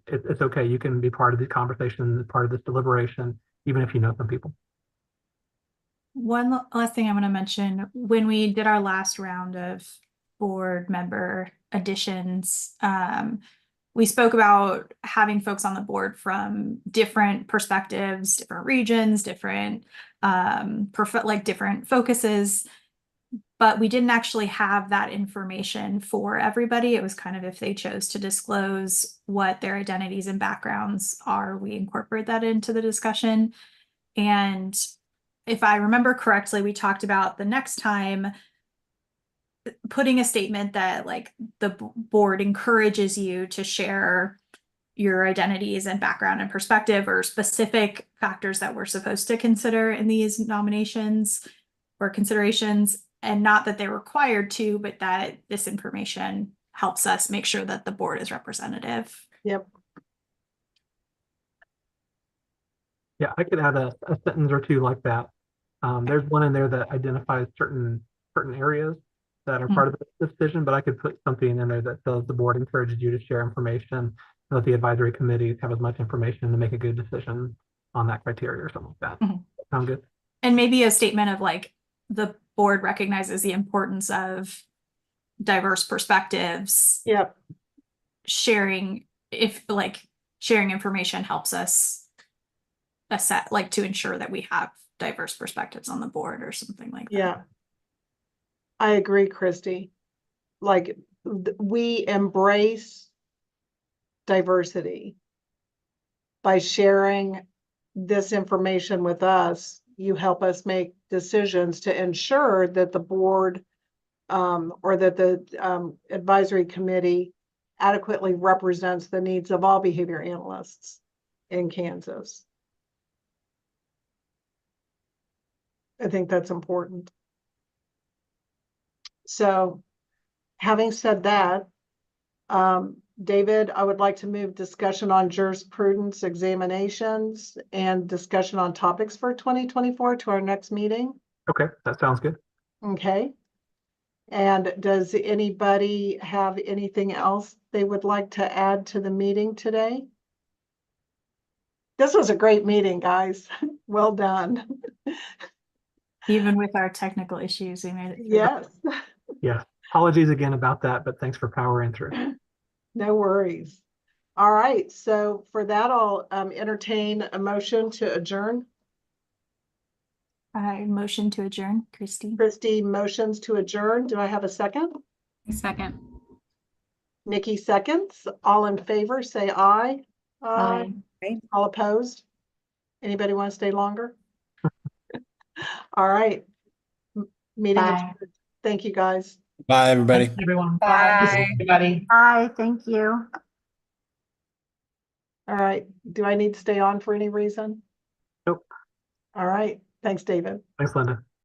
it's okay. You can be part of the conversation, part of this deliberation, even if you know some people. One last thing I want to mention, when we did our last round of board member additions, we spoke about having folks on the board from different perspectives, different regions, different different focuses, but we didn't actually have that information for everybody. It was kind of if they chose to disclose what their identities and backgrounds are, we incorporate that into the discussion. And if I remember correctly, we talked about the next time putting a statement that like the board encourages you to share your identities and background and perspective or specific factors that we're supposed to consider in these nominations or considerations, and not that they're required to, but that this information helps us make sure that the board is representative. Yep. Yeah, I could add a sentence or two like that. There's one in there that identifies certain areas that are part of the decision, but I could put something in there that says the board encourages you to share information, so that the advisory committees have as much information to make a good decision on that criteria or something like that. Sound good? And maybe a statement of like, the board recognizes the importance of diverse perspectives. Yep. Sharing information helps us assess, like to ensure that we have diverse perspectives on the board or something like that. Yeah. I agree, Christy. Like we embrace diversity by sharing this information with us. You help us make decisions to ensure that the board or that the advisory committee adequately represents the needs of all behavior analysts in Kansas. I think that's important. So having said that, David, I would like to move discussion on jurisprudence examinations and discussion on topics for 2024 to our next meeting. Okay, that sounds good. Okay. And does anybody have anything else they would like to add to the meeting today? This was a great meeting, guys. Well done. Even with our technical issues, we made it through. Yes. Yeah. Apologies again about that, but thanks for powering through. No worries. All right. So for that, I'll entertain a motion to adjourn. I motion to adjourn, Christy. Christy motions to adjourn. Do I have a second? Second. Nikki seconds. All in favor, say aye. Aye. All opposed? Anybody want to stay longer? All right. Meeting adjourned. Thank you, guys. Bye, everybody. Thanks, everyone. Bye. Everybody. Hi, thank you. All right. Do I need to stay on for any reason? Nope. All right. Thanks, David. Thanks, Linda.